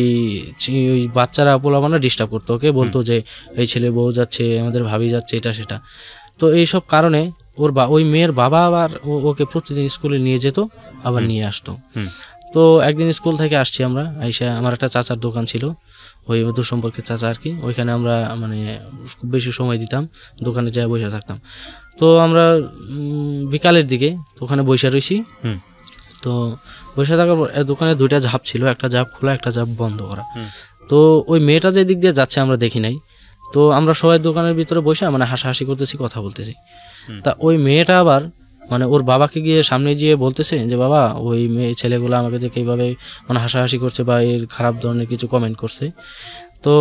বাচ্চারা পোলাপানা ডিস্টার্ব করতো ওকে, বলতো যে এই ছেলে বউ যাচ্ছে, আমাদের ভাবি যাচ্ছে, এটা সেটা। তো এইসব কারণে ওই মেয়ের বাবা আবার ওকে প্রতিদিন স্কুলে নিয়ে যেত, আবার নিয়ে আসতো। তো একদিন স্কুল থেকে আসছি আমরা, আইসা আমার একটা চাচার দোকান ছিল, ওই দূর সম্পর্কের চাচা আর কি, ওইখানে আমরা মানে খুব বেশি সময় দিতাম, দোকানে যাই বসে থাকতাম। তো আমরা বিকালের দিকে ওখানে বসে রয়েছি। তো বসে থাকার পর দোকানে 2টা ঝাপ ছিল, একটা ঝাপ খোলা, একটা ঝাপ বন্ধ করা। তো ওই মেয়েটা যে দিক দিয়ে যাচ্ছে আমরা দেখি নাই। তো আমরা সবাই দোকানের ভিতরে বসে মানে হাসাহাসি করতেছি, কথা বলতেছি। তা ওই মেয়েটা আবার মানে ওর বাবাকে গিয়ে সামনে গিয়ে বলতেছে যে বাবা ওই মেয়ে ছেলেগুলো আমাকে দেখে এইভাবে মানে হাসাহাসি করছে বা এর খারাপ ধরনের কিছু কমেন্ট করছে। তো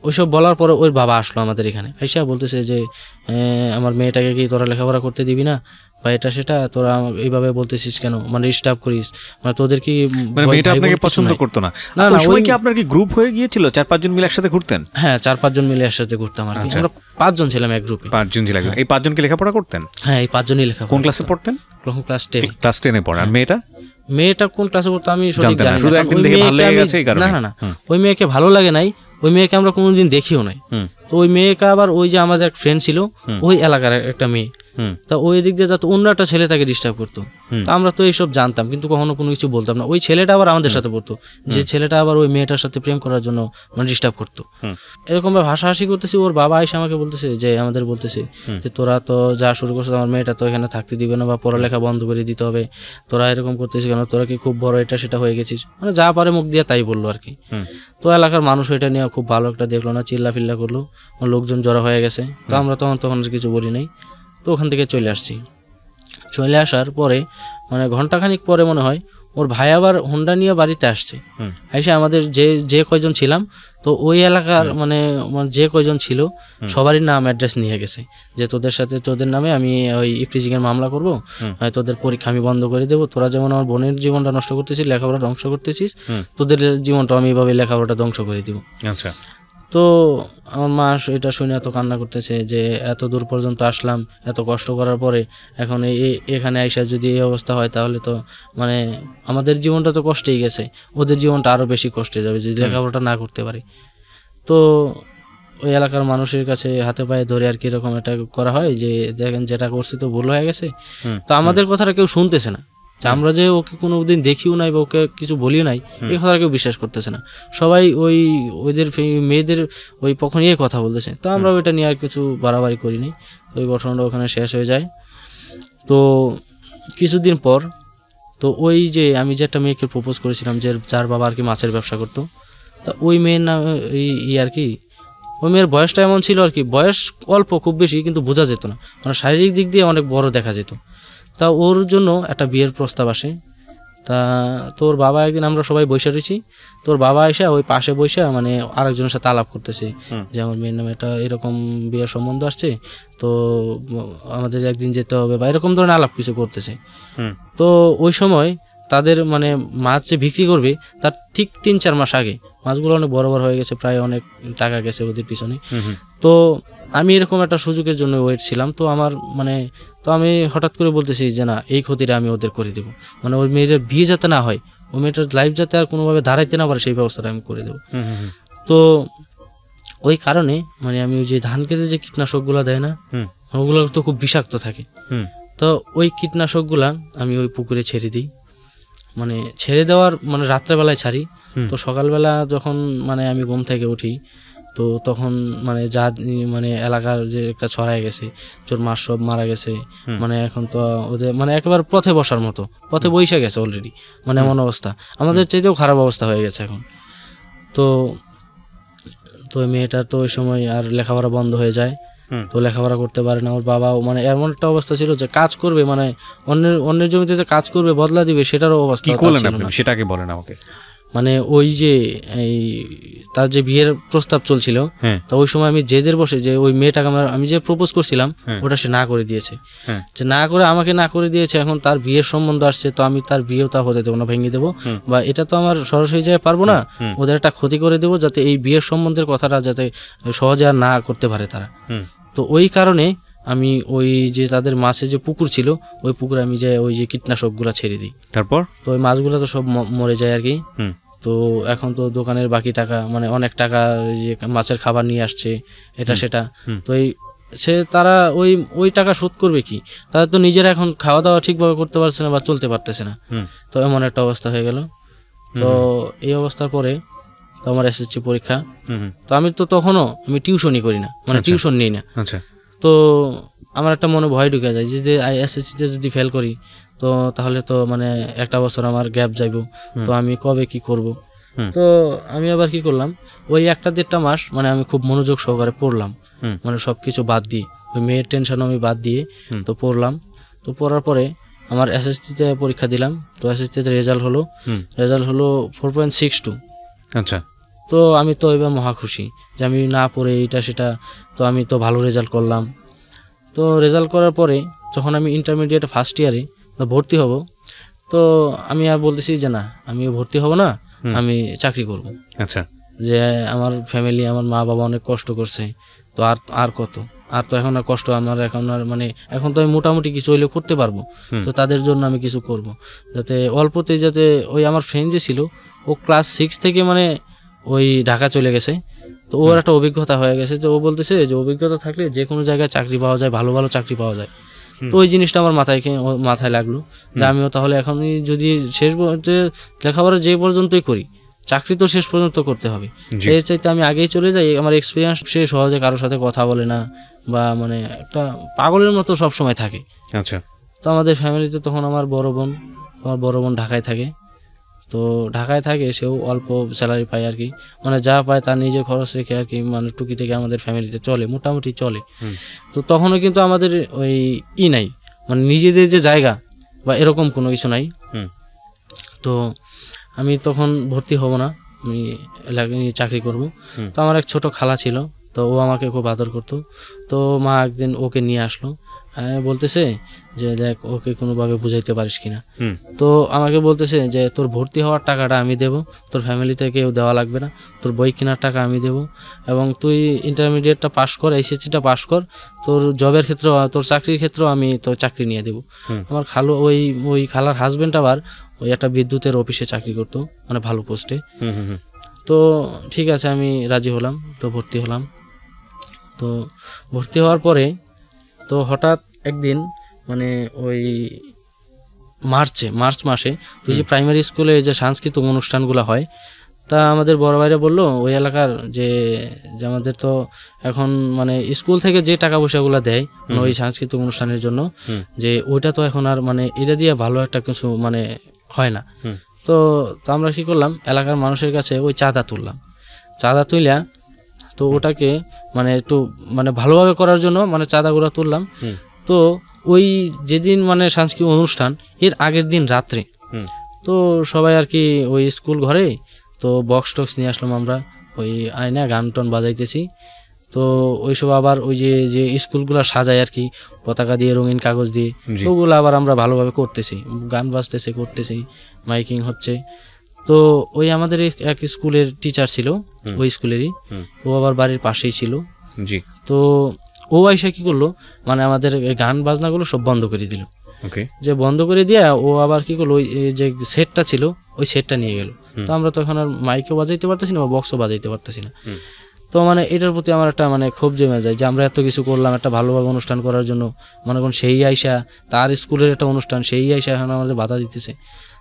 ওইসব বলার পরে ওর বাবা আসলো আমাদের এখানে, আইসা বলতেছে যে আমার মেয়েটাকে কি তোরা লেখাপড়া করতে দিবি না বা এটা সেটা, তোরা এইভাবে বলতেছিস কেন, মানে ডিস্টার্ব করিস, মানে তোদের কি মানে মেয়েটা আপনাকে পছন্দ করতো না? না না, ওই কি আপনার কি গ্রুপ হয়ে গিয়েছিল, 4-5 জন মিলে একসাথে ঘুরতেন? হ্যাঁ 4-5 জন মিলে একসাথে ঘুরতাম আর কি। আমরা 5 জন ছিলাম এক গ্রুপে। 5 জন ছিলাম। এই 5 জনকে লেখাপড়া করতেন? হ্যাঁ এই 5 জনই লেখাপড়া। কোন ক্লাসে পড়তেন? ক্লাস 10। ক্লাস 10 এ পড়েন। আর মেয়েটা কোন ক্লাসে পড়তো আমি সঠিক জানি না। শুধু একদিন দেখে ভালো লেগে গেছে এই কারণে? না না, ওই মেয়েকে ভালো লাগে নাই, ওই মেয়েকে আমরা কোনোদিন দেখিও নাই। তো ওই মেয়েকে আবার ওই যে আমাদের এক ফ্রেন্ড ছিল ওই এলাকার একটা মেয়ে, তা ওই দিক দিয়ে যাতে অন্য একটা ছেলে তাকে ডিস্টার্ব করতো। তো আমরা তো এইসব জানতাম কিন্তু কখনো কোনো কিছু বলতাম না। ওই ছেলেটা আবার আমাদের সাথে পড়তো, যে ছেলেটা আবার ওই মেয়েটার সাথে প্রেম করার জন্য মানে ডিস্টার্ব করতো। এরকম ভাবে হাসাহাসি করতেছি, ওর বাবা এসে আমাকে বলতেছে যে আমাদের বলতেছে যে তোরা তো যা শুরু করছো, আমার মেয়েটা তো এখানে থাকতে দিবে না বা পড়ালেখা বন্ধ করে দিতে হবে, তোরা এরকম করতেছিস কেন, তোরা কি খুব বড় এটা সেটা হয়ে গেছিস, মানে যা পারে মুখ দিয়ে তাই বললো আর কি। তো এলাকার মানুষ এটা নিয়ে খুব ভালো একটা দেখলো না, চিল্লা ফিল্লা করলো, লোকজন জড়ো হয়ে গেছে। তো আমরা তখন কিছু বলি নাই। তো ওখান থেকে চলে আসছি। চলে আসার পরে মানে ঘন্টাখানিক পরে মনে হয় ওর ভাই আবার হোন্ডা নিয়ে বাড়িতে আসছে। এসে আমাদের যে কয়জন ছিলাম, তো ওই এলাকার মানে যে কয়জন ছিল সবারই নাম অ্যাড্রেস নিয়ে গেছে, যে তোদের নামে আমি ওই ইফটিজিংয়ের মামলা করবো, তোদের পরীক্ষা আমি বন্ধ করে দেবো, তোরা যেমন আমার বোনের জীবনটা নষ্ট করতেছিস, লেখাপড়া ধ্বংস করতেছিস, তোদের জীবনটা আমি এইভাবে লেখাপড়াটা ধ্বংস করে দিব। আচ্ছা। তো আমার মা এটা শুনে এত কান্না করতেছে যে এত দূর পর্যন্ত আসলাম, এত কষ্ট করার পরে এখন এখানে আইসা যদি এই অবস্থা হয় তাহলে তো মানে আমাদের জীবনটা তো কষ্টেই গেছে, ওদের জীবনটা আরও বেশি কষ্টে যাবে যদি লেখাপড়াটা না করতে পারি। তো ওই এলাকার মানুষের কাছে হাতে পায়ে ধরে আর কি এরকম এটা করা হয় যে দেখেন যেটা করছি তো ভুল হয়ে গেছে। তো আমাদের কথাটা কেউ শুনতেছে না, আমরা যে ওকে কোনো দিন দেখিও নাই বা ওকে কিছু বলিও নাই, এই কথা কেউ বিশ্বাস করতেছে না। সবাই ওদের মেয়েদের ওই পক্ষ নিয়ে কথা বলতেছে। তো আমরা ওইটা নিয়ে আর কিছু বাড়াবাড়ি করিনি। তো ওই ঘটনাটা ওখানে শেষ হয়ে যায়। তো কিছুদিন পর তো ওই যে আমি যে একটা মেয়েকে প্রপোজ করেছিলাম, যার বাবা আর কি মাছের ব্যবসা করতো, তা ওই মেয়ের নাম আর কি ওই মেয়ের বয়সটা এমন ছিল আর কি, বয়স অল্প খুব বেশি কিন্তু বোঝা যেত না, মানে শারীরিক দিক দিয়ে অনেক বড় দেখা যেত। তা ওর জন্য একটা বিয়ের প্রস্তাব আসে। তা তোর বাবা একদিন আমরা সবাই বসে রয়েছি, তোর বাবা এসে ওই পাশে বসে মানে আরেকজনের সাথে আলাপ করতেছে যে আমার মেয়ের নামে একটা এরকম বিয়ের সম্বন্ধ আসছে, তো আমাদের একদিন যেতে হবে বা এরকম ধরনের আলাপ কিছু করতেছে। তো ওই সময় তাদের মানে মাছ যে বিক্রি করবে তার ঠিক 3-4 মাস আগে মাছগুলো অনেক বড় বড় হয়ে গেছে, প্রায় অনেক টাকা গেছে ওদের পিছনে। তো আমি এরকম একটা সুযোগের জন্য ওয়েট ছিলাম। তো আমার মানে তো আমি হঠাৎ করে বলতেছি যে না, এই ক্ষতিটা আমি ওদের করে দেবো, মানে ওই মেয়েদের বিয়ে যাতে না হয়, ওই মেয়েটার লাইফ যাতে আর কোনোভাবে দাঁড়াইতে না পারে সেই ব্যবস্থাটা আমি করে দেবো। তো ওই কারণে মানে আমি ওই যে ধান খেতে যে কীটনাশকগুলো দেয় না, ওগুলো তো খুব বিষাক্ত থাকে। তো ওই কীটনাশকগুলা আমি ওই পুকুরে ছেড়ে দিই, মানে ছেড়ে দেওয়ার মানে রাত্রেবেলায় ছাড়ি। তো সকালবেলা যখন মানে আমি ঘুম থেকে উঠি, তো তখন মানে যা মানে এলাকার যে একটা ছড়ায় গেছে চোর মাছ সব মারা গেছে, মানে এখন তো ওদের মানে একেবারে পথে বসার মতো, পথে বসে গেছে অলরেডি, মানে এমন অবস্থা, আমাদের চাইতেও খারাপ অবস্থা হয়ে গেছে এখন। তো ওই মেয়েটার তো ওই সময় আর লেখাপড়া বন্ধ হয়ে যায়, তো লেখাপড়া করতে পারে না। ওর বাবাও মানে এমন একটা অবস্থা ছিল যে কাজ করবে মানে অন্যের জমিতে যে কাজ করবে বদলা দিবে সেটারও অবস্থা ছিল না। সেটাকে বলেন আমাকে। মানে ওই যে এই তার যে বিয়ের প্রস্তাব চলছিল, তো ওই সময় আমি জেদের বসে যে ওই মেয়েটাকে আমি যে প্রপোজ করছিলাম ওটা সে না করে দিয়েছে, যে না করে আমাকে না করে দিয়েছে। এখন তার বিয়ের সম্বন্ধ আসছে, তো আমি তার বিয়েও তা হতে দেবো না, ভেঙে দেবো, বা এটা তো আমার সরাসরি যায় পারবো না, ওদের একটা ক্ষতি করে দেবো যাতে এই বিয়ের সম্বন্ধের কথাটা যাতে সহজে আর না করতে পারে তারা। তো ওই কারণে আমি ওই যে তাদের মাছে যে পুকুর ছিল ওই পুকুরে আমি যে ওই যে কীটনাশকগুলো ছেড়ে দিই। তারপর তো ওই মাছগুলো তো সব মরে যায় আর কি। তো এখন তো দোকানের বাকি টাকা মানে অনেক টাকা যে মাছের খাবার নিয়ে আসছে এটা সেটা, তো তারা ওই টাকা শোধ করবে কি, তারা তো নিজেরা এখন খাওয়া দাওয়া ঠিকভাবে করতে পারছে না বা চলতে পারতেছে না। তো এমন একটা অবস্থা হয়ে গেল। তো এই অবস্থার পরে তো আমার এসএসসি পরীক্ষা, তো আমি তো তখনও আমি টিউশনই করি না, মানে টিউশন নিই না। তো আমার একটা মনে ভয় ঢুকে যায় যে এসএসসিতে যদি ফেল করি তো তাহলে তো মানে একটা বছর আমার গ্যাপ যাইব, তো আমি কবে কি করব। তো আমি আবার কি করলাম, ওই 1-1.5 মাস মানে আমি খুব মনোযোগ সহকারে পড়লাম, মানে সবকিছু বাদ দিয়ে ওই মেয়ের টেনশন আমি বাদ দিয়ে তো পড়লাম। তো পড়ার পরে আমার এসএসসিতে পরীক্ষা দিলাম, তো এসএসসিতে রেজাল্ট হলো 4.62। আচ্ছা। তো আমি তো এবার মহা খুশি যে আমি না পড়ে এটা সেটা, তো আমি তো ভালো রেজাল্ট করলাম। তো রেজাল্ট করার পরে যখন আমি ইন্টারমিডিয়েট ফার্স্ট ইয়ারে ভর্তি হব, তো আমি আর বলতেছি যে না আমি ভর্তি হব না, আমি চাকরি করব। আচ্ছা। যে আমার ফ্যামিলি, আমার মা বাবা অনেক কষ্ট করছে, তো আর কত, আর তো এখন আর কষ্ট আমার এখন আর মানে এখন তো আমি মোটামুটি কিছু হইলে করতে পারবো, তো তাদের জন্য আমি কিছু করব, যাতে অল্পতেই যাতে ওই আমার ফ্রেন্ড যে ছিল ও ক্লাস 6 থেকে মানে ওই ঢাকা চলে গেছে, তো ওর একটা অভিজ্ঞতা হয়ে গেছে, যে ও বলতেছে যে অভিজ্ঞতা থাকলে যে কোনো জায়গায় চাকরি পাওয়া যায়, ভালো ভালো চাকরি পাওয়া যায়। তো ওই জিনিসটা আমার মাথায় লাগলো যে আমিও তাহলে এখনই যদি শেষ লেখাপড়া যে পর্যন্তই করি, চাকরি তো শেষ পর্যন্ত করতে হবে, এর চাইতে আমি আগেই চলে যাই। আমার এক্সপিরিয়েন্স সে সহজে কারোর সাথে কথা বলে না, বা মানে একটা পাগলের মতো সব সময় থাকে। আচ্ছা। তো আমাদের ফ্যামিলিতে তখন আমার বড় বোন ঢাকায় থাকে, তো ঢাকায় থাকে, সেও অল্প স্যালারি পায় আর কি, মানে যা পায় তার নিজে খরচ রেখে আর কি, মানে টুকি থেকে আমাদের ফ্যামিলিতে চলে, মোটামুটি চলে। তো তখনও কিন্তু আমাদের ওই নাই, মানে নিজেদের যে জায়গা বা এরকম কোনো কিছু নাই। তো আমি তখন ভর্তি হব না, আমি চাকরি করব। তো আমার এক ছোট খালা ছিল, তো ও আমাকে খুব আদর করতো। তো মা একদিন ওকে নিয়ে আসলো, বলতেছে যে দেখ ওকে কোনোভাবে বুঝাইতে পারিস কিনা। তো আমাকে বলতেছে যে তোর ভর্তি হওয়ার টাকাটা আমি দেব, তোর ফ্যামিলি থেকে কেউ দেওয়া লাগবে না, তোর বই কেনার টাকা আমি দেব, এবং তুই ইন্টারমিডিয়েটটা পাস কর, এইচএসসিটা পাস কর, তোর জবের ক্ষেত্রে, তোর চাকরির ক্ষেত্রেও আমি তোর চাকরি নিয়ে দেবো। আমার খালু ওই খালার হাজবেন্ড আবার ওই একটা বিদ্যুতের অফিসে চাকরি করতো, মানে ভালো পোস্টে। তো ঠিক আছে আমি রাজি হলাম, তো ভর্তি হলাম। তো ভর্তি হওয়ার পরে তো হঠাৎ একদিন মানে ওই মার্চ মাসে তো যে প্রাইমারি স্কুলে যে সাংস্কৃতিক অনুষ্ঠানগুলো হয়, তা আমাদের বড় ভাইরা বললো ওই এলাকার যে আমাদের তো এখন মানে স্কুল থেকে যে টাকা পয়সাগুলো দেয় মানে ওই সাংস্কৃতিক অনুষ্ঠানের জন্য, যে ওইটা তো এখন আর মানে এটা দিয়ে ভালো একটা কিছু মানে হয় না। তো আমরা কি করলাম, এলাকার মানুষের কাছে ওই চাঁদা তুললা, তো ওটাকে মানে একটু মানে ভালোভাবে করার জন্য মানে চাঁদাগুলো তুললাম। তো ওই যেদিন মানে সাংস্কৃতিক অনুষ্ঠান এর আগের দিন রাত্রে তো সবাই আর কি ওই স্কুল ঘরে তো বক্স টক্স নিয়ে আসলাম আমরা, ওই আয়না গান টন বাজাইতেছি। তো ওইসব আবার ওই যে স্কুলগুলো সাজায় আর কি পতাকা দিয়ে, রঙিন কাগজ দিয়ে, ওগুলো আবার আমরা ভালোভাবে করতেছি, গান বাজতেছে, করতেছি, মাইকিং হচ্ছে। তো ওই আমাদের এক স্কুলের টিচার ছিল, ওই স্কুলেরই, ও আবার বাড়ির পাশেই ছিল। তো ও আইসা কি করলো, মানে আমাদের গান বাজনাগুলো সব বন্ধ করে দিল। যে বন্ধ করে দিয়ে ও আবার কি করলো, ওই যে সেটটা ছিল ওই সেটটা নিয়ে গেল। তো আমরা তো এখন আর মাইকও বাজাইতে পারতেছি না বা বক্সও বাজাইতে পারতেছি না। তো মানে এটার প্রতি আমার একটা মানে ক্ষোভ জমে যায় যে আমরা এত কিছু করলাম একটা ভালোভাবে অনুষ্ঠান করার জন্য, মনে করুন সেই আইসা তার স্কুলের একটা অনুষ্ঠান, সেই আইসা এখন আমাদের বাধা দিতেছে।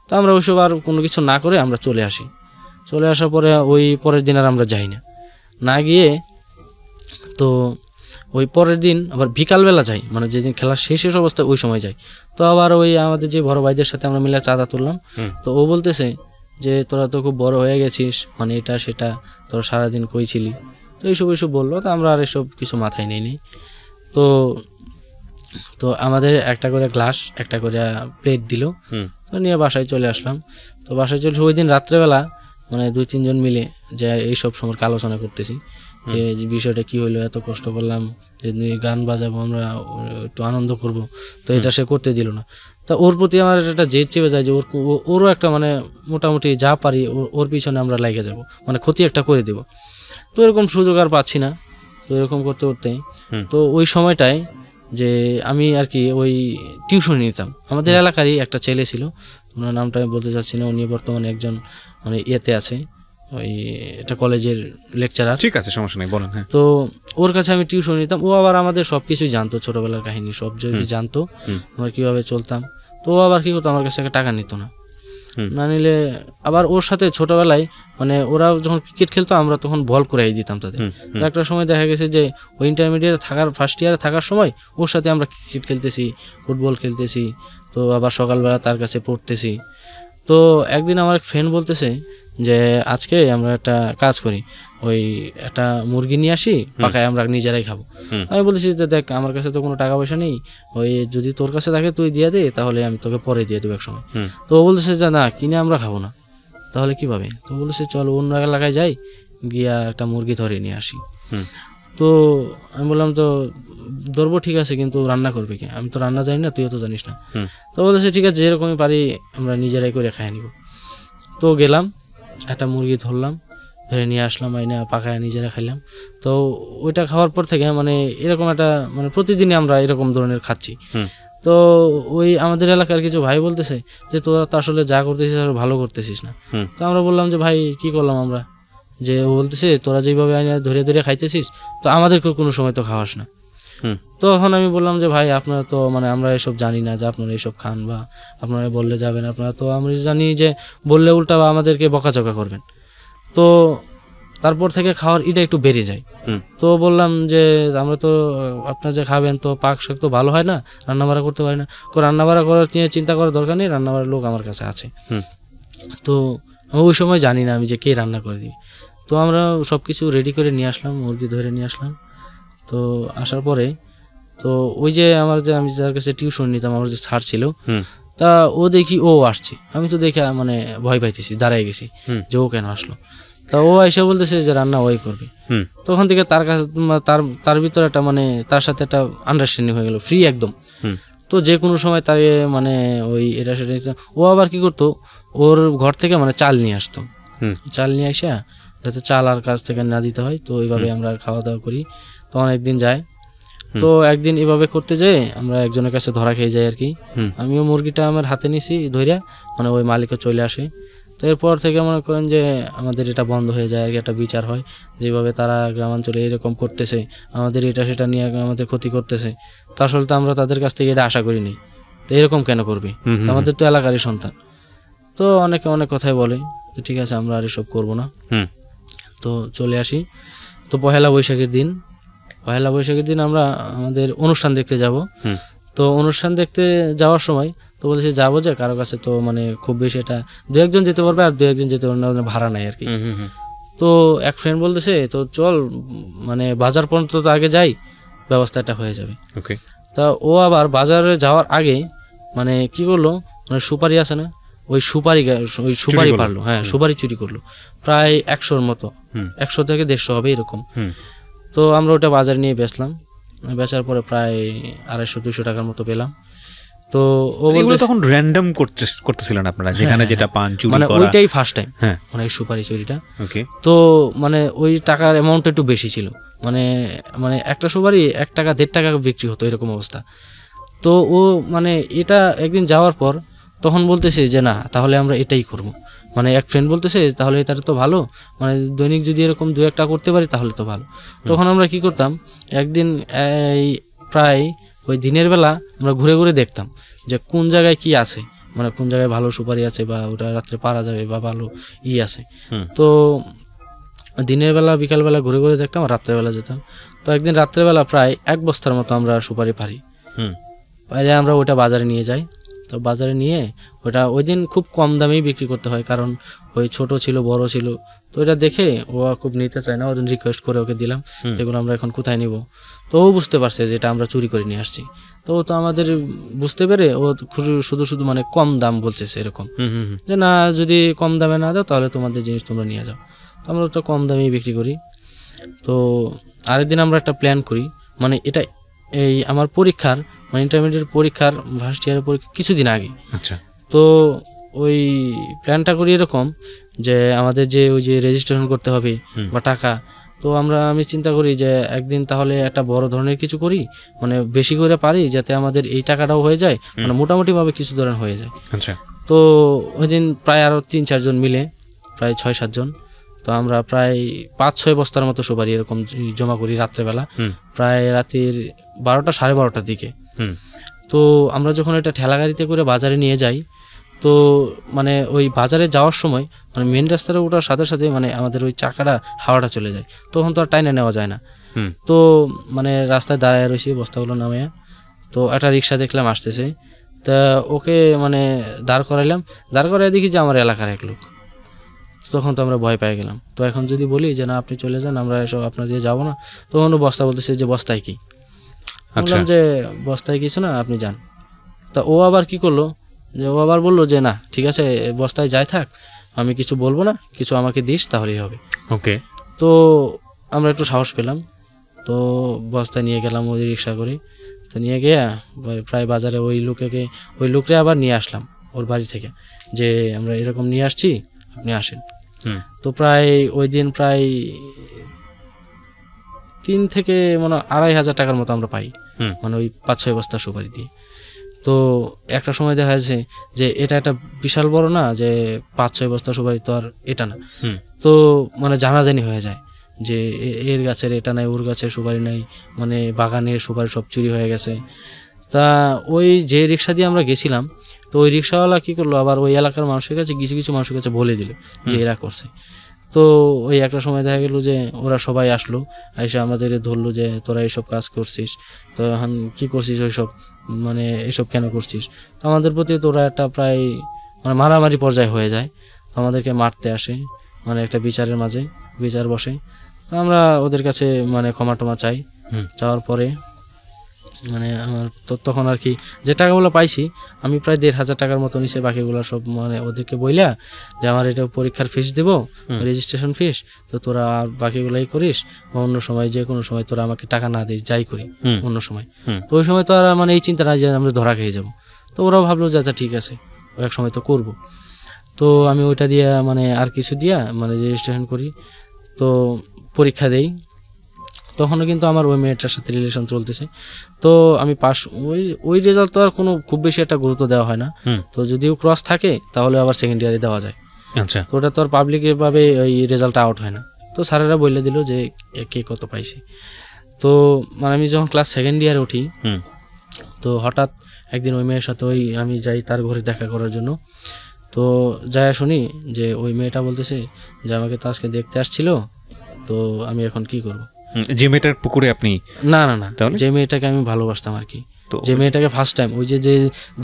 তো আমরা ওইসব আর কোনো কিছু না করে আমরা চলে আসার পরে ওই পরের দিন আর আমরা যাই না গিয়ে, তো ওই পরের দিন আবার বিকালবেলা যাই, মানে যেদিন খেলা শেষ অবস্থায় ওই সময় যাই। তো আবার ওই আমাদের যে বড় ভাইদের সাথে আমরা মিলে চাঁদা তুললাম। তো ও বলতেছে যে তোরা তো খুব বড় হয়ে গেছিস, মানে এটা সেটা, তোরা সারাদিন কই ছিলি, তো এইসব বললো। তো আমরা আর এসব কিছু মাথায় নিই। তো আমাদের একটা করে গ্লাস, একটা করে প্লেট দিল, তো নিয়ে বাসায় চলে আসলাম। তো বাসায় চলে ওই দিন রাত্রেবেলা মানে 2-3 জন মিলে যে এইসব সম্পর্কে আলোচনা করতেছি যে বিষয়টা কি হইলো, এত কষ্ট করলাম, যে গান বাজাবো, আমরা একটু আনন্দ করব, তো এটা সে করতে দিল না। তা ওর প্রতি আমার একটা জেদ চেপে যায় যে ওরও একটা মানে মোটামুটি যা পারি ওর পিছনে আমরা লেগে যাব, মানে ক্ষতি একটা করে দেব। তো এরকম সুযোগ আর পাচ্ছি না। তো এরকম করতে তো ওই সময়টায় যে আমি আর কি ওই টিউশন নিতাম, আমাদের এলাকারই একটা ছেলে ছিল, ওনার নামটা আমি বলতে চাচ্ছি না, উনি বর্তমানে একজন মানে ইয়েতে আছে, ওই একটা কলেজের লেকচারার। ঠিক আছে, সমস্যা নেই, বলেন। তো ওর কাছে আমি টিউশন নিতাম, ও আবার আমাদের সব কিছুই জানতো, ছোটবেলার কাহিনী সব যদি জানতো, আমরা কীভাবে চলতাম। তো ও আবার কী করতো, আমার কাছে টাকা নিত না নিলে আবার ওর সাথে ছোটবেলায় মানে ওরা যখন ক্রিকেট খেলতো আমরা তখন বল করাই দিতাম তাদের। তো একটা সময় দেখা গেছে যে ওই ইন্টারমিডিয়েট ফার্স্ট ইয়ারে থাকার সময় ওর সাথে আমরা ক্রিকেট খেলতেছি, ফুটবল খেলতেছি, তো আবার সকালবেলা তার কাছে পড়তেছি। তো একদিন আমার এক ফ্রেন্ড বলতেছে যে আজকে আমরা একটা কাজ করি, ওই একটা মুরগি নিয়ে আসি, পাকায় আমরা নিজেরাই খাবো। আমি বলতেছি যে দেখ আমার কাছে তো কোনো টাকা পয়সা নেই, ওই যদি তোর কাছে থাকে তুই দিয়ে দে, তাহলে আমি তোকে পরে দিয়ে দেবো এক সময়। তো ও বলতেছে যে না, কিনে আমরা খাবো না, তাহলে কীভাবে? তো বলতেছে চল অন্য এলাকায় যাই, গিয়া একটা মুরগি ধরে নিয়ে আসি। তো আমি বললাম তো ধরবো ঠিক আছে, কিন্তু রান্না করবে কি? আমি তো রান্না জানি না, তুইও তো জানিস না। তো বলতেছে ঠিক আছে, যেরকমই পারি আমরা নিজেরাই করে খাই নিব। তো গেলাম, একটা মুরগি ধরলাম, ধরে নিয়ে আসলাম, আইনা পাকায় নিজেরা খাইলাম। তো ওইটা খাওয়ার পর থেকে মানে এরকম একটা মানে প্রতিদিনই আমরা এরকম ধরনের খাচ্ছি। তো ওই আমাদের এলাকার কিছু ভাই বলতেছে যে তোরা তো আসলে যা করতেছিস আর ভালো করতেছিস না। তো আমরা বললাম যে ভাই কি করলাম আমরা? যে ও বলতেছে তোরা যেভাবে আইনা ধরে ধরে খাইতেছিস, তো আমাদেরকে কোনো সময় তো খাওয়াস না। তখন আমি বললাম যে ভাই আপনারা তো মানে আমরা এসব জানি না যে আপনারা এসব খান, বা আপনারা বললে যাবেন, আপনারা তো আমরা জানি যে বললে উল্টা বা আমাদেরকে বকাচকা করবেন। তো তারপর থেকে খাওয়ার এটা একটু বেড়ে যায়। তো বললাম যে আমরা তো আপনারা যে খাবেন, তো পাক শাক তো ভালো হয় না, রান্নাবাড়া করতে পারি না, রান্নাবাড়া করার চিন্তা করার দরকার নেই, রান্নাবাড়ার লোক আমার কাছে আছে। তো ওই সময় জানি না আমি যে কে রান্না করে দিই। তো আমরা সব কিছু রেডি করে নিয়ে আসলাম, মুরগি ধরে নিয়ে আসলাম। তো আসার পরে তো ওই যে আমার যে আমি যার কাছে টিউশন নিতাম, আমার যে স্যার ছিল, তা ও দেখি ও আসছে, আমি তো দেখে মানে ভয় পাইতেছি, দাঁড়াই গেছি যে ও কেন আসলো। তা ও এসে বলতেছে যে রান্না ওই করবে। তখন থেকে তার কাছে তার ভিতরে একটা মানে তার সাথে একটা আন্ডারস্ট্যান্ডিং হয়ে গেল, ফ্রি একদম। তো যে কোনো সময় তার মানে ওই এটা সেটা ও আবার কি করতো, ওর ঘর থেকে মানে চাল নিয়ে আসতো, চাল নিয়ে আসা যাতে চাল আর কাছ থেকে না দিতে হয়। তো এইভাবে আমরা খাওয়া দাওয়া করি। তো অনেকদিন যায়। তো একদিন এভাবে করতে যেয়ে আমরা একজনের কাছে ধরা খেয়ে যাই আর কি। আমিও মুরগিটা আমার হাতে নিছি ধইরা, মানে ওই মালিকও চলে আসে। তো এরপর থেকে মনে করেন যে আমাদের এটা বন্ধ হয়ে যায় আর কি, একটা বিচার হয় যেভাবে তারা গ্রামাঞ্চলে এরকম করতেছে, আমাদের এটা সেটা নিয়ে আমাদের ক্ষতি করতেছে। তো আসলে তো আমরা তাদের কাছ থেকে এটা আশা করিনি, তো এরকম কেন করবে? আমাদের তো এলাকারই সন্তান। তো অনেকে অনেক কথাই বলে, তো ঠিক আছে আমরা আর এসব করবো না। তো চলে আসি। তো পহেলা বৈশাখের দিন আমরা আমাদের অনুষ্ঠান দেখতে যাব। তো অনুষ্ঠান দেখতে যাওয়ার সময় তো বলেছি যাবো, যে কারো কাছে তো মানে খুব বেশি এটা দু একজন যেতে পারবে, আর দু একজন যেতে পারবে না, ভাড়া নাই আর কি। তো এক ফ্রেন্ড বলতেছে তো চল মানে বাজার পর্যন্ত তো আগে যাই, ব্যবস্থাটা হয়ে যাবে। তা ও আবার বাজারে যাওয়ার আগে মানে কি করলো, মানে সুপারি আছে না, ওই সুপারি পারলো, হ্যাঁ সুপারি চুরি করলো প্রায় 100-র মতো, 100 থেকে 150 হবে এরকম। তো আমরা ওটা বাজারে নিয়ে বেচলাম, বেচার পরে প্রায় 250-200 টাকার মতো পেলাম। তো ও বলতে তখন র্যান্ডম করতেছিলেন আপনারা, যেখানে যেটা পান চুরি করা, মানে ওইটাই ফার্স্ট টাইম মানে সুপারি চুরিটা। তো মানে ওই টাকার অ্যামাউন্ট একটু বেশি ছিল, মানে একটা সুপারি 1 টাকা 1.5 টাকা বিক্রি হতো এরকম অবস্থা। তো ও মানে এটা একদিন যাওয়ার পর তখন বলতেছে যে না তাহলে আমরা এটাই করব। মানে এক ফ্রেন্ড বলতেছে তাহলে এটা তো ভালো, মানে দৈনিক যদি এরকম 2-1টা করতে পারি তাহলে তো ভালো। তখন আমরা কি করতাম, একদিন প্রায় ওই দিনের বেলা আমরা ঘুরে ঘুরে দেখতাম যে কোন জায়গায় কি আছে, মানে কোন জায়গায় ভালো সুপারি আছে বা ওটা রাত্রে পারা যাবে বা ভালো আছে। তো দিনের বেলা বিকালবেলা ঘুরে ঘুরে দেখতাম, আর রাত্রেবেলা যেতাম। তো একদিন রাত্রেবেলা প্রায় 1 বস্তার মতো আমরা সুপারি পারি, বাইরে আমরা ওটা বাজারে নিয়ে যাই। তো বাজারে নিয়ে ওটা ওই দিন খুব কম দামেই বিক্রি করতে হয়, কারণ ওই ছোট ছিল বড় ছিল। তো এটা দেখে ও খুব নিতে চায় না, ওই দিন রিকোয়েস্ট করে ওকে দিলাম যেগুলো আমরা এখন কোথায় নিব। তো ও বুঝতে পারছে যে এটা আমরা চুরি করে নিয়ে আসছি। তো ও তো আমাদের বুঝতে পেরে ও শুধু মানে কম দাম বলছে এরকম, যে না যদি কম দামে না দাও তাহলে তোমাদের জিনিস তোমরা নিয়ে যাও। তো আমরা ওটা কম দামেই বিক্রি করি। তো আরেকদিন আমরা একটা প্ল্যান করি, মানে এটা এই আমার পরীক্ষার মানে ইন্টারমিডিয়েট পরীক্ষার ফার্স্ট ইয়ারের পরীক্ষা কিছুদিন আগে। আচ্ছা। তো ওই প্ল্যানটা করি এরকম যে আমাদের যে ওই যে রেজিস্ট্রেশন করতে হবে বা টাকা, তো আমি চিন্তা করি যে একদিন তাহলে একটা বড় ধরনের কিছু করি, মানে বেশি করে পারি যাতে আমাদের এই টাকাটাও হয়ে যায়, মানে মোটামুটিভাবে কিছু ধরনের হয়ে যায়। আচ্ছা। তো ওই দিন প্রায় আরও 3-4 জন মিলে প্রায় 6-7 জন, তো আমরা প্রায় 5-6 বস্তার মতো সুপারি এরকম জমা করি রাত্রেবেলা, প্রায় রাতের 12টা 12:30টার দিকে। তো আমরা যখন এটা ঠেলা গাড়িতে করে বাজারে নিয়ে যাই, তো মানে ওই বাজারে যাওয়ার সময় মানে মেন রাস্তায় ওঠার সাথে সাথে মানে আমাদের ওই চাকাটা হাওয়াটা চলে যায়, তখন তো আর টাইনে নেওয়া যায় না। তো মানে রাস্তায় দাঁড়ায় রয়েছি বস্তাগুলো নামিয়ে। তো একটা রিক্সা দেখলাম আসতেছে, তা ওকে মানে দাঁড় করাই দেখি যে আমার এলাকার এক লোক। তখন তো আমরা ভয় পেয়ে গেলাম। তো এখন যদি বলি যে না আপনি চলে যান, আমরা এসব আপনার দিয়ে যাবো না, তখন বস্তা বলতেছে যে বস্তায় কি, বললাম যে বস্তায় কিছু না, আপনি যান। তা ও আবার কি করলো, যে ও আবার বললো যে না ঠিক আছে বস্তায় যাই থাক, আমি কিছু বলবো না, কিছু আমাকে দিস তাহলেই হবে। ওকে। তো আমরা একটু সাহস পেলাম, তো বস্তায় নিয়ে গেলাম ওই রিক্সা করে। তো নিয়ে গিয়ে প্রায় বাজারে ওই লোকরে আবার নিয়ে আসলাম ওর বাড়ি থেকে, যে আমরা এরকম নিয়ে আসছি, আপনি আসেন। তো প্রায় ওই দিন প্রায় 3 থেকে মানে 2,500 টাকার মতো আমরা পাই, মানে ওই 5-6 বস্তা সুপারি দিয়ে। তো একটা সময় দেখা যাচ্ছে যে এটা একটা বিশাল বড় না, যে 5-6 বস্তা সুপারি তো আর এটা না। তো মানে জানাজানি হয়ে যায় যে এর গাছের এটা নাই, ওর গাছের সুপারি নাই, মানে বাগানের সুপারি সব চুরি হয়ে গেছে। তা ওই যে রিক্সা দিয়ে আমরা গেছিলাম, তো ওই রিক্সাওয়ালা কী করলো, আবার ওই এলাকার মানুষের কাছে কিছু কিছু মানুষের কাছে বলে দিল যে এরা করছে। তো ওই একটা সময় দেখা গেল যে ওরা সবাই আসলো, এসে আমাদের ধরলো যে তোরা এইসব কাজ করছিস, তো এখন কী করছিস ওইসব, মানে এইসব কেন করছিস। তো আমাদের প্রতি তোরা একটা প্রায় মানে মারামারি পর্যায়ে হয়ে যায়। তো আমাদেরকে মারতে আসে, মানে একটা বিচারের মাঝে বিচার বসে। তো আমরা ওদের কাছে মানে ক্ষমা টমা চাই। চাওয়ার পরে মানে আমার তখন আর কি যে টাকাগুলো পাইছি আমি প্রায় 1,500 টাকার মতো নিচে, বাকিগুলো সব মানে ওদেরকে বইলা যে আমার এটা পরীক্ষার ফিস দেবো, রেজিস্ট্রেশন ফিস, তো তোরা আর বাকিগুলাই করিস, বা অন্য সময় যে কোনো সময় তোরা আমাকে টাকা না দিস, যাই করি অন্য সময়। তো ওই সময় তো আর মানে এই চিন্তা না যে আমরা ধরা খেয়ে যাবো। তো ওরাও ভাবলো যে আচ্ছা ঠিক আছে এক সময় তো করব। তো আমি ওইটা দিয়ে মানে আর কিছু দিয়া মানে রেজিস্ট্রেশন করি, তো পরীক্ষা দেই। তখনও কিন্তু আমার ওই মেয়েটার সাথে রিলেশন চলতেছে। তো আমি পাস, ওই রেজাল্ট তো আর কোনো খুব বেশি একটা গুরুত্ব দেওয়া হয় না। তো যদিও ক্রস থাকে তাহলে আবার সেকেন্ড ইয়ারে দেওয়া যায়। আচ্ছা। তো ওটা তো আর পাবলিকভাবে ওই রেজাল্টটা আউট হয় না। তো স্যারেরা বলে দিল যে কে কত পাইছে। তো মানে আমি যখন ক্লাস সেকেন্ড ইয়ারে উঠি, তো হঠাৎ একদিন ওই মেয়ের সাথে আমি যাই তার ঘরে দেখা করার জন্য। তো যাই শুনি যে ওই মেয়েটা বলতেছে যে আমাকে তো আজকে দেখতে আসছিল, তো আমি এখন কি করব। যে মেয়েটার পুকুরে আপনি? না না না, যে মেয়েটাকে আমি ভালোবাসতাম আর কি, যে মেয়েটাকে ফার্স্ট টাইম ওই যে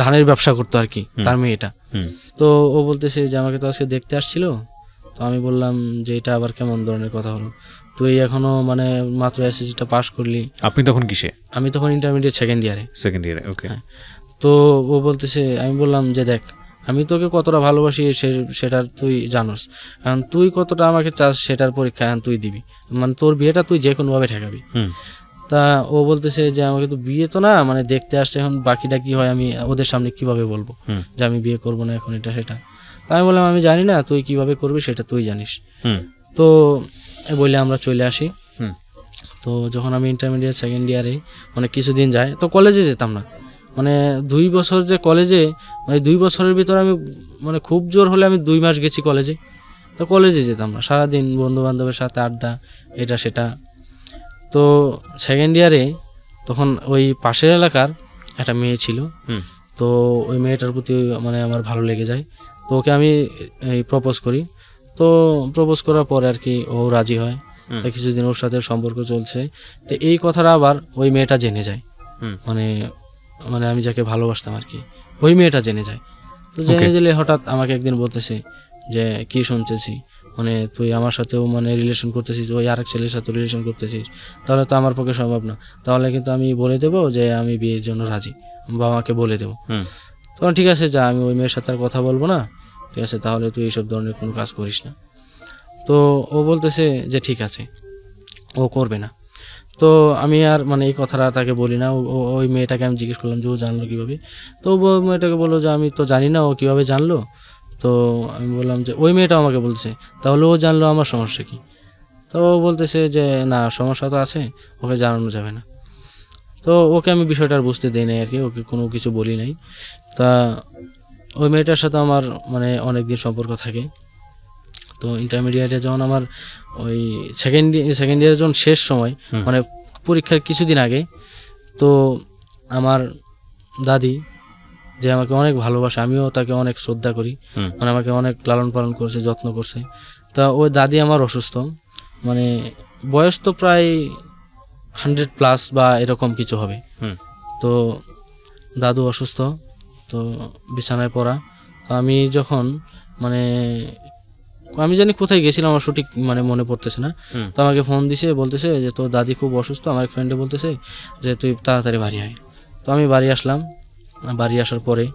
ধানের ব্যবসা করতো আর কি, তার মেয়েটা। তো ও বলতেছে যে আমাকে তো আজকে দেখতে আসছিল। তো আমি বললাম যে এটা আবার কেমন ধরনের কথা হলো, তুই এখনো মানে মাত্র এসএসসিটা পাস করলি। আপনি তখন কিসে? আমি তখন ইন্টারমিডিয়েট সেকেন্ড ইয়ারে। ওকে। তো ও বলতেছে, আমি বললাম যে দেখ আমি তোকে কতটা ভালোবাসি সেটা তুই জানোস, এখন তুই কতটা আমাকে চাস সেটার পরীক্ষা এখন তুই দিবি, মানে তোর বিয়েটা তুই যে কোনোভাবে ঠেকাবি। তা ও বলতেছে যে আমাকে তো বিয়ে তো না, মানে দেখতে আসছে, এখন বাকিটা কি হয় আমি ওদের সামনে কিভাবে বলবো যে আমি বিয়ে করবো না এখন এটা সেটা। তা আমি বললাম আমি জানি না, তুই কিভাবে করবি সেটা তুই জানিস। তো বললে আমরা চলে আসি। তো যখন আমি ইন্টারমিডিয়েট সেকেন্ড ইয়ারে মানে কিছুদিন যায়, তো কলেজে যেতাম না, মানে 2 বছর যে কলেজে, মানে 2 বছরের ভিতরে আমি মানে খুব জোর হলে আমি 2 মাস গেছি কলেজে। তো কলেজে যেতাম না, সারাদিন বন্ধু বান্ধবের সাথে আড্ডা এটা সেটা। তো সেকেন্ড ইয়ারে তখন ওই পাশের এলাকার একটা মেয়ে ছিল, তো ওই মেয়েটার প্রতি মানে আমার ভালো লেগে যায়। তো ওকে আমি প্রপোজ করি। তো প্রপোজ করার পরে আর কি ও রাজি হয়, কিছুদিন ওর সাথে সম্পর্ক চলছে। তো এই কথাটা আবার ওই মেয়েটা জেনে যায়, মানে মানে আমি যাকে ভালোবাসতাম আর কি ওই মেয়েটা জেনে যায়। তো জেনে গেলে হঠাৎ আমাকে একদিন বলতেছে যে কি শুনতেছি, মানে তুই আমার সাথেও মানে রিলেশন করতেছিস, ওই আরেক ছেলের সাথে রিলেশন করতেছিস, তাহলে তো আমার পক্ষে সম্ভব না, তাহলে কিন্তু আমি বলে দেবো যে আমি বিয়ের জন্য রাজি, বাবা মাকে বলে দেবো। তখন ঠিক আছে যা, আমি ওই মেয়ের সাথে আর কথা বলবো না, ঠিক আছে তাহলে তুই এইসব ধরনের কোনো কাজ করিস না। তো ও বলতেছে যে ঠিক আছে ও করবে না। তো আমি আর মানে এই কথাটা তাকে বলি না। ওই মেয়েটাকে আমি জিজ্ঞেস করলাম যে ও জানলো কীভাবে। তো মেয়েটাকে বললো যে আমি তো জানি না ও কীভাবে জানলো। তো আমি বললাম যে ওই মেয়েটা আমাকে বলছে তাহলে ও জানলো, আমার সমস্যা কী। তো ও বলতেছে যে না সমস্যা তো আছে, ওকে জানানো যাবে না। তো ওকে আমি বিষয়টা বুঝতে দিই নাই আর কি, ওকে কোনো কিছু বলি নাই। তা ওই মেয়েটার সাথে আমার মানে অনেক দিন সম্পর্ক থাকে। তো ইন্টারমিডিয়েটে যখন আমার ওই সেকেন্ড ইয়ারের যখন শেষ সময় মানে পরীক্ষার কিছুদিন আগে, তো আমার দাদি যে আমাকে অনেক ভালোবাসে, আমিও তাকে অনেক শ্রদ্ধা করি, মানে আমাকে অনেক লালন পালন করছে, যত্ন করছে। তা ওই দাদি আমার অসুস্থ, মানে বয়স তো প্রায় 100+ বা এরকম কিছু হবে। তো দাদু অসুস্থ, তো বিছানায় পড়া। তো আমি যখন মানে আমি জানি কোথায় গেছিলাম, আমার সঠিক মানে মনে পড়তেছে না। তো আমাকে ফোন দিছে, বলতেছে যে তোর দাদি খুব অসুস্থ। আমার এক ফ্রেন্ডে বলতেছে যে তুই তাড়াতাড়ি বাড়ি আয়। তো আমি বাড়ি আসলাম। বাড়ি আসার পরে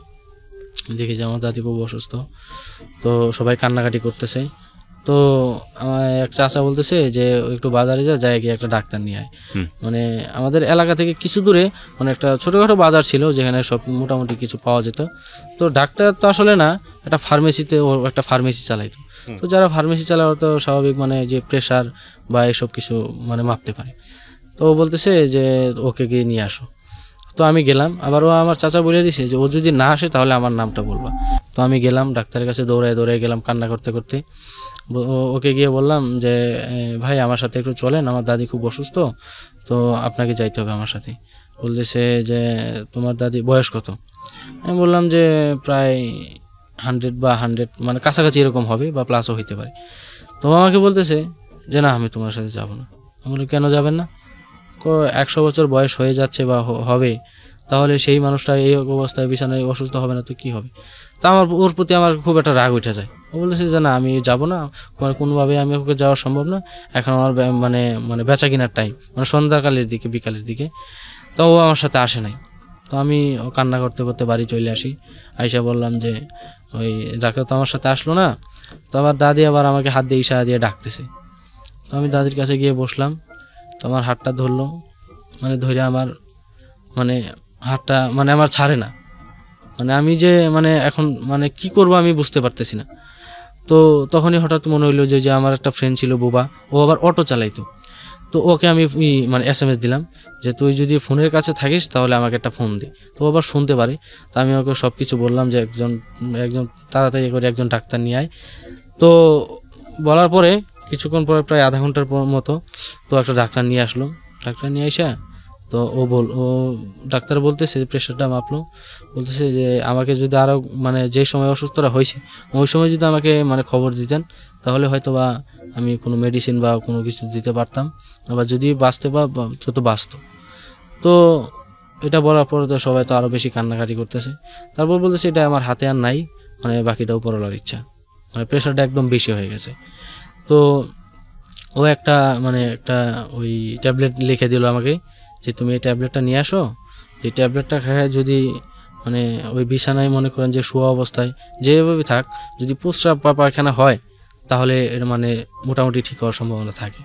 দেখি যে আমার দাদি খুব অসুস্থ, তো সবাই কান্নাকাটি করতেছে। তো আমার এক চাচা বলতেছে যে একটু বাজারে যায় গিয়ে একটা ডাক্তার নিয়ে আয়। মানে আমাদের এলাকা থেকে কিছু দূরে মানে একটা ছোটোখাটো বাজার ছিল যেখানে সব মোটামুটি কিছু পাওয়া যেত। তো ডাক্তার তো আসলে না, একটা ফার্মেসিতে ও একটা ফার্মেসি চালাইতো। তো যারা ফার্মেসি চালায় তো স্বাভাবিক মানে যে প্রেশার বা এসব কিছু মানে মাপতে পারে। তো ও বলতেছে যে ওকে গিয়ে নিয়ে আসো। তো আমি গেলাম, আবার ও আমার চাচা বলে দিছে যে ও যদি না আসে তাহলে আমার নামটা বলবা। তো আমি গেলাম ডাক্তারের কাছে, দৌড়ায় গেলাম কান্না করতে করতে। ওকে গিয়ে বললাম যে ভাই আমার সাথে একটু চলেন, আমার দাদি খুব অসুস্থ, তো আপনাকে যাইতে হবে আমার সাথে। বলতেছে যে তোমার দাদি বয়স কত? আমি বললাম যে প্রায় 100 বা 100 মানে কাছাকাছি এরকম হবে বা প্লাসও হইতে পারে। তো আমাকে বলতেছে যে না আমি তোমার সাথে যাব না। আমি বলি কেন যাবেন না? 100 বছর বয়স হয়ে যাচ্ছে বা হবে, তাহলে সেই মানুষটা এই অবস্থায় বিছানায় অসুস্থ হবে না তো কী হবে? তা আমার ওর প্রতি আমার খুব একটা রাগ উঠে যায়। ও বলতেছে যে না আমি যাব না, কোনোভাবে আমি ওকে যাওয়া সম্ভব না, এখন আমার মানে মানে বেচা কেনার টাইম, মানে সন্ধ্যাকালের দিকে বিকালের দিকে। তো ও আমার সাথে আসে নাই। তো আমি কান্না করতে করতে বাড়ি চলে আসি। আইসা বললাম যে ওই ডাক্তার তো আমার সাথে আসলো না। তো আবার দাদি আবার আমাকে হাত দিয়ে ইশারা দিয়ে ডাকতেছে। তো আমি দাদির কাছে গিয়ে বসলাম। তো আমার হাতটা ধরলো, মানে ধরে আমার মানে হাতটা মানে আমার ছাড়ে না। মানে আমি যে মানে এখন মানে কি করব আমি বুঝতে পারতেছি না। তো তখনই হঠাৎ মনে হইলো যে আমার একটা ফ্রেন্ড ছিল বোবা, ও আবার অটো চালাইতো। তো ওকে আমি মানে SMS দিলাম যে তুই যদি ফোনের কাছে থাকিস তাহলে আমাকে একটা ফোন দে, তো আবার শুনতে পারে। তো আমি ওকে সব কিছু বললাম যে একজন তাড়াতাড়ি করে একজন ডাক্তার নিয়ে আয়। তো বলার পরে কিছুক্ষণ পরে প্রায় আধা ঘন্টার মতো তো একটা ডাক্তার নিয়ে আসলো। ডাক্তার নিয়ে আসা তো ও ডাক্তার বলতেছে প্রেশারটা মাপলো, বলতেছে যে আমাকে যদি আরও মানে যে সময় অসুস্থরা হয়েছে ওই সময় যদি আমাকে মানে খবর দিতেন তাহলে হয়তো বা আমি কোনো মেডিসিন বা কোনো কিছু দিতে পারতাম, আবার যদি বাঁচতে তো বাঁচত। তো এটা বলার পর তো সবাই তো আরও বেশি কান্নাকাটি করতেছে। তারপর বলতেছে এটা আমার হাতে আর নাই, মানে বাকিটাও পড়ার ইচ্ছা, মানে প্রেশারটা একদম বেশি হয়ে গেছে। তো ও একটা মানে একটা ওই ট্যাবলেট লিখে দিল আমাকে যে তুমি এই ট্যাবলেটটা নিয়ে আসো, এই ট্যাবলেটটা খায় যদি মানে ওই বিছানায় মনে করেন যে শোয়া অবস্থায় যেভাবে থাক, যদি প্রস্রাব বা পায়খানা হয় তাহলে এটা মানে মোটামুটি ঠিক হওয়ার সম্ভাবনা থাকে।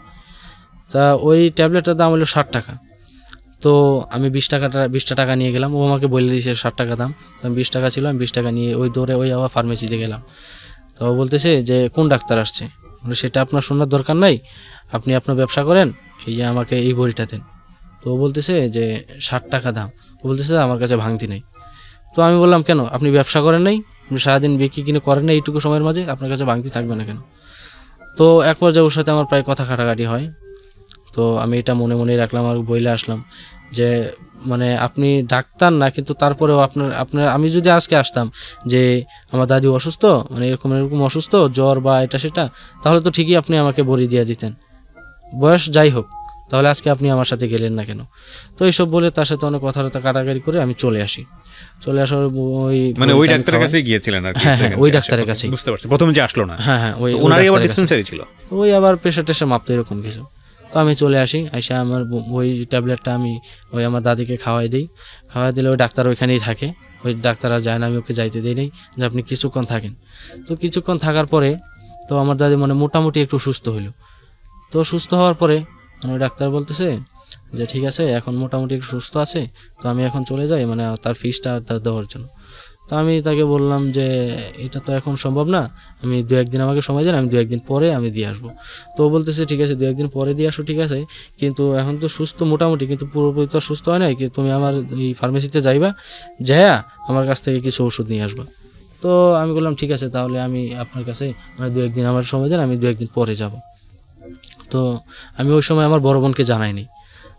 তা ওই ট্যাবলেটটার দাম হলো 60 টাকা। তো আমি 20 টাকা নিয়ে গেলাম। ও আমাকে বলে দিয়েছে 60 টাকা দাম। তো আমি 20 টাকা ছিল, আমি 20 টাকা নিয়ে ওই দৌড়ে ওই আবার ফার্মেসিতে গেলাম। তো বলতেছে যে কোন ডাক্তার আসছে? সেটা আপনার শোনার দরকার নাই, আপনি আপনার ব্যবসা করেন, এই যে আমাকে এই বড়িটা দেন। তো ও বলতেছে যে 60 টাকা দাম। ও বলতেছে আমার কাছে ভাঙতি নেই। তো আমি বললাম কেন, আপনি ব্যবসা করেন নাই, আপনি সারাদিন বিক্রি কিনে করেন না, এইটুকু সময়ের মাঝে আপনার কাছে ভাঙতি থাকবে না কেন? তো এক পর্যায়ে ওর সাথে আমার প্রায় কথা কাটাকাটি হয়। তো আমি এটা মনে মনেই রাখলাম আর বইলে আসলাম যে মানে আপনি ডাক্তার না, কিন্তু তারপরেও আপনার আমি যদি আজকে আসতাম যে আমার দাদি অসুস্থ, মানে এরকম অসুস্থ, জ্বর বা এটা সেটা, তাহলে তো ঠিকই আপনি আমাকে বড়ি দিয়ে দিতেন, বয়স যাই হোক, তাহলে আজকে আপনি আমার সাথে গেলেন না কেন? তো এইসব বলে তার সাথে অনেক কথাবার্তা কাটাকাটি করে আমি চলে আসি। চলে আসার মানে ওই ডাক্তারের কাছে গিয়েছিলেন আর কি? হ্যাঁ, ওই ডাক্তারের কাছে। বুঝতে পারছি, প্রথমে যে আসলো না। হ্যাঁ, ওনারই আবার ডিসপেন্সারি ছিল, ওই আবার প্রেশার টেশার মাপতো এরকম কিছু। তো আমি চলে আসি, আইসা আমার ওই ট্যাবলেটটা আমি ওই আমার দাদিকে খাওয়াই দিলে ওই ডাক্তার ওইখানেই থাকে। ওই ডাক্তার আর যায় না, আমি ওকে যাইতে দিই নেই যে আপনি কিছুক্ষণ থাকেন। তো কিছুক্ষণ থাকার পরে তো আমার দাদি মানে মোটামুটি একটু সুস্থ হইল। তো সুস্থ হওয়ার পরে মানে ওই ডাক্তার বলতেছে যে ঠিক আছে এখন মোটামুটি একটু সুস্থ আছে, তো আমি এখন চলে যাই মানে তার ফিসটা দেওয়ার জন্য। তো আমি তাকে বললাম যে এটা তো এখন সম্ভব না, আমি 2-1 দিন আমাকে সময় দেন, আমি 2-1 দিন পরে আমি দিয়ে আসবো। তো বলতেছে ঠিক আছে 2-1 দিন পরে দিয়ে আসো, ঠিক আছে, কিন্তু এখন তো সুস্থ মোটামুটি, কিন্তু পুরোপুরি তো সুস্থ হয় নাই, তুমি আমার এই ফার্মেসিতে যাইবা, যাইয়া আমার কাছ থেকে কিছু ওষুধ নিয়ে আসবা। তো আমি বললাম ঠিক আছে তাহলে আমি আপনার কাছে মানে 2-1 দিন আমার সময় দেন, আমি 2-1 দিন পরে যাব। তো আমি ওই সময় আমার বড় বোনকে জানাইনি।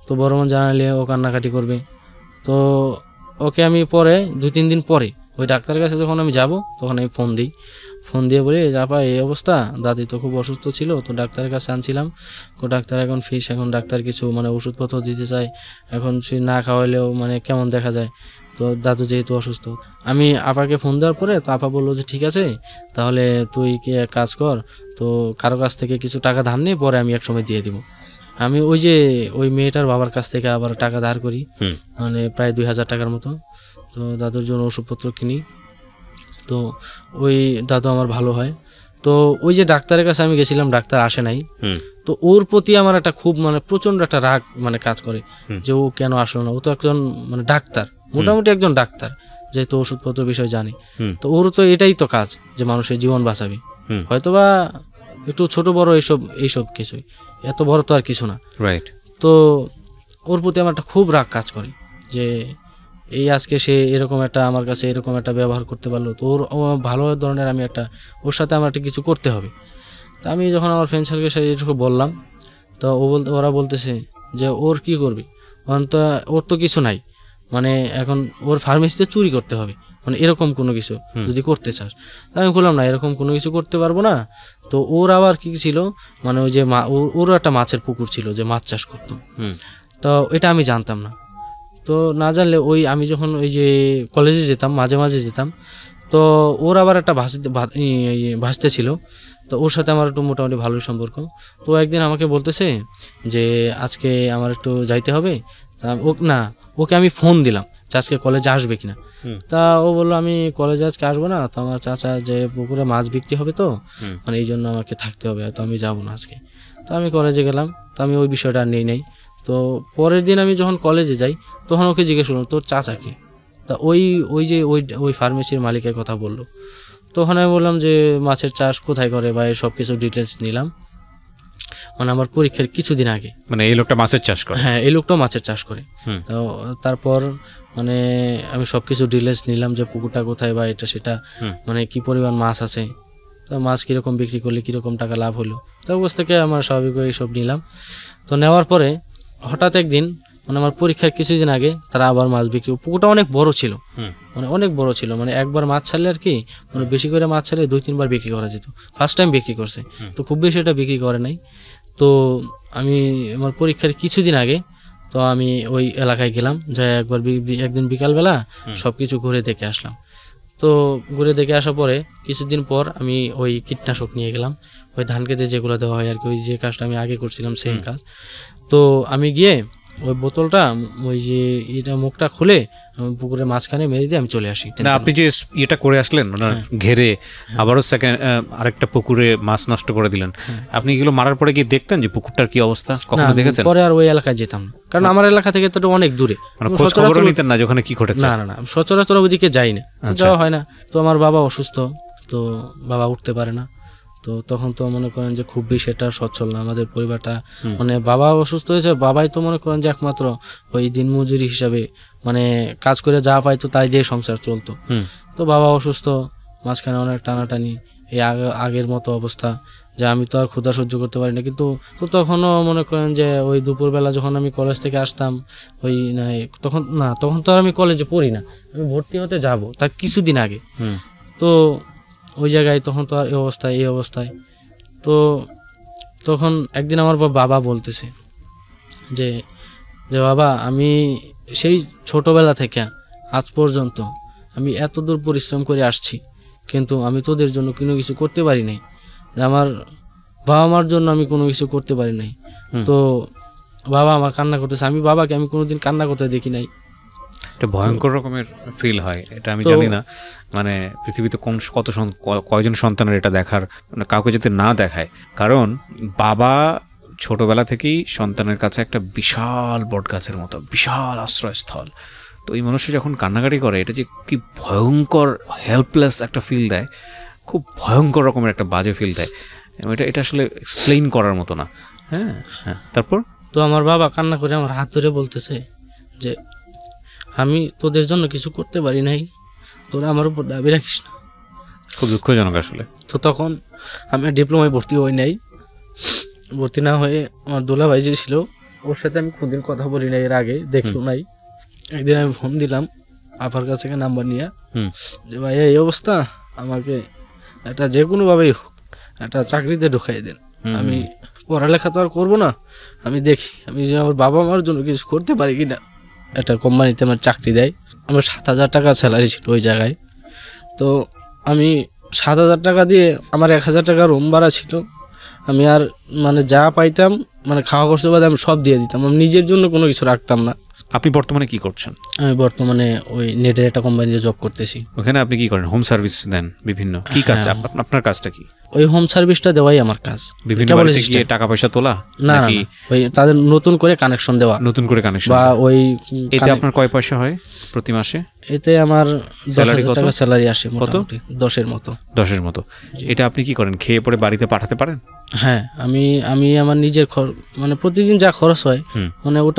তো বড় বোন জানালে ও কান্নাকাটি করবে। তো ওকে আমি পরে 2-3 দিন পরে ওই ডাক্তারের কাছে যখন আমি যাব তখন আমি ফোন দিয়ে বলি আপা এই অবস্থা, দাদি তো খুব অসুস্থ ছিল, তো ডাক্তারের কাছে আনছিলাম, ডাক্তার এখন ফিস, এখন ডাক্তার কিছু মানে ওষুধপত্র দিতে চায়, এখন সে না খাওয়াইলেও মানে কেমন দেখা যায়, তো তো দাদু যেহেতু অসুস্থ, আমি আপাকে ফোন দেওয়ার পরে তো আপা বললো যে ঠিক আছে তাহলে তুই কি এক কাজ কর, তো কারো কাছ থেকে কিছু টাকা ধার নিয়ে পরে আমি এক সময় দিয়ে দিব। আমি ওই মেয়েটার বাবার কাছ থেকে আবার টাকা ধার করি, মানে প্রায় 2000 টাকার মতো। তো দাদুর জন্য ওষুধপত্র কিনি। তো ওই দাদু আমার ভালো হয়। তো ওই যে ডাক্তারের কাছে আমি গেছিলাম, ডাক্তার আসে নাই, তো ওর প্রতি আমার একটা খুব মানে প্রচন্ড একটা রাগ মানে কাজ করে যে ও কেন আসলো না। ও তো একজন মানে ডাক্তার, মোটামুটি একজন ডাক্তার, যেহেতু ওষুধপত্র বিষয় জানি, তো ওর তো এটাই তো কাজ যে মানুষের জীবন বাঁচাবে, হয়তোবা একটু ছোট বড় এইসব কিছুই, এত বড় তো আর কিছু না। রাইট। তো ওর প্রতি আমার একটা খুব রাগ কাজ করে যে এই আজকে সে এরকম একটা আমার কাছে এরকম একটা ব্যবহার করতে পারলো, তো ওর ভালো ধরনের আমি একটা ওর সাথে আমার একটা কিছু করতে হবে। তা আমি যখন আমার ফ্রেন্ড সার্কেলের সাথে এটুকু বললাম, তো ওরা বলতেছে যে ওর কি করবি, ওর তো কিছু নাই, মানে এখন ওর ফার্মেসিতে চুরি করতে হবে, মানে এরকম কোনো কিছু যদি করতে চাস। আমি বললাম না, এরকম কোনো কিছু করতে পারবো না। তো ওর আবার কি ছিল, মানে ওই যে ওরও একটা মাছের পুকুর ছিল, যে মাছ চাষ করতো, তো এটা আমি জানতাম না। তো না জানলে আমি যখন ওই যে কলেজে যেতাম, মাঝে মাঝে যেতাম, তো ওর আবার একটা ভাসতে ছিল, তো ওর সাথে আমার একটু মোটামুটি ভালোই সম্পর্ক। তো একদিন আমাকে বলতেছে যে আজকে আমার একটু যাইতে হবে, তা ওকে আমি ফোন দিলাম যে আজকে কলেজে আসবে কিনা। তা ও বললো আমি কলেজে আজকে আসবো না, তো আমার চাচা যে পুকুরে মাছ বিক্রি হবে, তো মানে এই জন্য আমাকে থাকতে হবে, তো আমি যাবো না আজকে। তো আমি কলেজে গেলাম, তো আমি ওই বিষয়টা আর নেই। তো পরের দিন আমি যখন কলেজে যাই, তখন ওকে জিজ্ঞেস করলাম তোর চাচাকে, তা ওই ফার্মেসির মালিকের কথা বললো। তখন আমি বললাম যে মাছের চাষ কোথায় করে বা সব কিছু ডিটেলস নিলাম, মানে আমার পরীক্ষার কিছুদিন আগে। মানে এই লোকটা মাছের চাষ করে? হ্যাঁ, এই লোকটাও মাছের চাষ করে। তো তারপর মানে আমি সব কিছু ডিটেলস নিলাম যে পুকুরটা কোথায় বা এটা সেটা, মানে কি পরিমাণ মাছ আছে, তো মাছ কীরকম বিক্রি করলে কীরকম টাকা লাভ হলো, তার কাছ থেকে আমার স্বাভাবিকভাবে সব নিলাম। তো নেওয়ার পরে হঠাৎ একদিন মানে আমার পরীক্ষার কিছুদিন আগে তারা আবার মাছ বিক্রি, পুকুরটা অনেক বড় ছিল, মানে অনেক বড় ছিল, মানে একবার মাছ ছাড়লে আর কি, মানে বেশি করে মাছ ছাড়লে 2-3 বার বিক্রি করা যেত। ফার্স্ট টাইম বিক্রি করছে, তো খুব বেশি এটা বিক্রি করে নাই। তো আমি আমার পরীক্ষার কিছুদিন আগে তো আমি ওই এলাকায় গেলাম, যাই একদিন বিকালবেলা সব কিছু ঘুরে দেখে আসলাম। তো ঘুরে দেখে আসার পরে কিছুদিন পর আমি ওই কীটনাশক নিয়ে গেলাম, ওই ধান খেতে যেগুলো দেওয়া হয় আর কি, ওই যে কাজটা আমি আগে করছিলাম সেম কাজ। তো আমি গিয়ে ওই বোতলটা ওই যে এটা মুখটা খুলে পুকুরের মাঝখানে মেরে দিয়ে আমি চলে আসি। না, আপনি যে এটা করে আসলেন ওনার ঘেরে আবারও আরেকটা পুকুরে মাছ নষ্ট করে দিলেন, আপনি এগুলো মারার পরে কি দেখতেন যে পুকুরটার কি অবস্থা? কখনো দেখেছেন? পরে আর ওই এলাকায় যেতাম না, কারণ আমার এলাকা থেকে তো অনেক দূরে, খোঁজ খবরও নিতেন না ওখানে কি ঘটেছে? না, সচরাচর ওইদিকে যাই না, যাওয়া হয় না। তো আমার বাবা অসুস্থ, তো বাবা উঠতে পারে না, তো তখন তো মনে করেন যে খুব বেশি এটা সচ্ছল না আমাদের পরিবারটা, মানে বাবা অসুস্থ হয়েছে, বাবাই তো মনে করেন যে একমাত্র ওই দিনমজুরি হিসাবে মানে কাজ করে যা পাইতো তাই দিয়ে সংসার চলতো। তো বাবা অসুস্থ, মাঝখানে অনেক টানাটানি, এই আগের মতো অবস্থা যে আমি তো আর ক্ষুধা সহ্য করতে পারি না। কিন্তু তো তখনও মনে করেন যে ওই দুপুরবেলা যখন আমি কলেজ থেকে আসতাম, তখন তো আর আমি কলেজে পড়ি না, আমি ভর্তি হতে যাব তার কিছুদিন আগে। তো ওই জায়গায় তখন তো আর এই অবস্থায় তো তখন একদিন আমার বাবা বলতেছে যে বাবা আমি সেই ছোটবেলা থেকে আজ পর্যন্ত আমি এত দূর পরিশ্রম করে আসছি, কিন্তু আমি তোদের জন্য কোনো কিছু করতে পারি নাই, আমার বাবা মার জন্য আমি কোনো কিছু করতে পারি নাই। তো বাবা আমার কান্না করতেছে, আমি বাবাকে আমি কোনোদিন কান্না করতে দেখি নাই। এটা ভয়ঙ্কর রকমের ফিল হয়, এটা আমি জানি না মানে পৃথিবীতে কয়জন সন্তানের এটা দেখার, মানে কাউকে যাতে না দেখায়, কারণ বাবা ছোটবেলা থেকেই সন্তানের কাছে একটা বিশাল বটগাছের মতো, বিশাল আশ্রয়স্থল। তো এই মানুষটা যখন কান্নাকাটি করে, এটা যে কি ভয়ঙ্কর হেল্পলেস একটা ফিল দেয়, খুব ভয়ঙ্কর রকমের একটা বাজে ফিল দেয়, এটা আসলে এক্সপ্লেইন করার মতো না। হ্যাঁ, তারপর তো আমার বাবা কান্না করে আমার হাত ধরে বলতেছে যে আমি তোদের জন্য কিছু করতে পারি নাই, তোরা আমার উপর দাবি রাখিস না। খুব দুঃখজনক আসলে। তো তখন আমি ডিপ্লোমায় ভর্তি হই নাই, ভর্তি না হয়ে আমার দোলা ভাই যে ছিল ওর সাথে আমি কোনদিন কথা বলি নাই, এর আগে দেখিও নাই। একদিন আমি ফোন দিলাম আপার কাছ থেকে নাম্বার নিয়ে, যে ভাই এই অবস্থা, আমাকে একটা যে কোনোভাবেই হোক একটা চাকরিতে ঢুকাই দেন, আমি পড়ালেখা তো আর করবো না, আমি দেখি আমি যে আমার বাবা মার জন্য কিছু করতে পারি কিনা। একটা কোম্পানিতে আমার চাকরি দেয়। আমার 7,000 টাকা স্যালারি ছিল ওই জায়গায়। তো আমি 7,000 টাকা দিয়ে আমার 1,000 টাকা রুম ভাড়া ছিল। আমি আর মানে যা পাইতাম মানে খাওয়া খরচ বাদে আমি সব দিয়ে দিতাম, আমি নিজের জন্য কোনো কিছু রাখতাম না। আপনি বর্তমানে কি করছেন? আমি বর্তমানে ওই নেটের একটা কোম্পানিতে জব করতেছি। ওখানে আপনি কি করেন? হোম সার্ভিস দেন বিভিন্ন, কি কাজ? আপনার কাজটা কি? ওই হোম সার্ভিসটা দেওয়াই আমার কাজ। বিভিন্ন বাড়িতে গিয়ে টাকা পয়সা তোলা? না, ওই তাদের নতুন করে কানেকশন দেওয়া। নতুন করে কানেকশন বা ওই এতে আপনার কয় পয়সা হয় প্রতি মাসে? এতে আমার 10,000 টাকা স্যালারি আসে মোটামুটি। 10-এর মতো। 10-এর মতো। এটা আপনি কি করেন? খেয়ে পরে বাড়িতে পাঠাতে পারেন? হ্যাঁ, আমি আমার নিজের মানে প্রতিদিন যা খরচ হয় মানে ওটা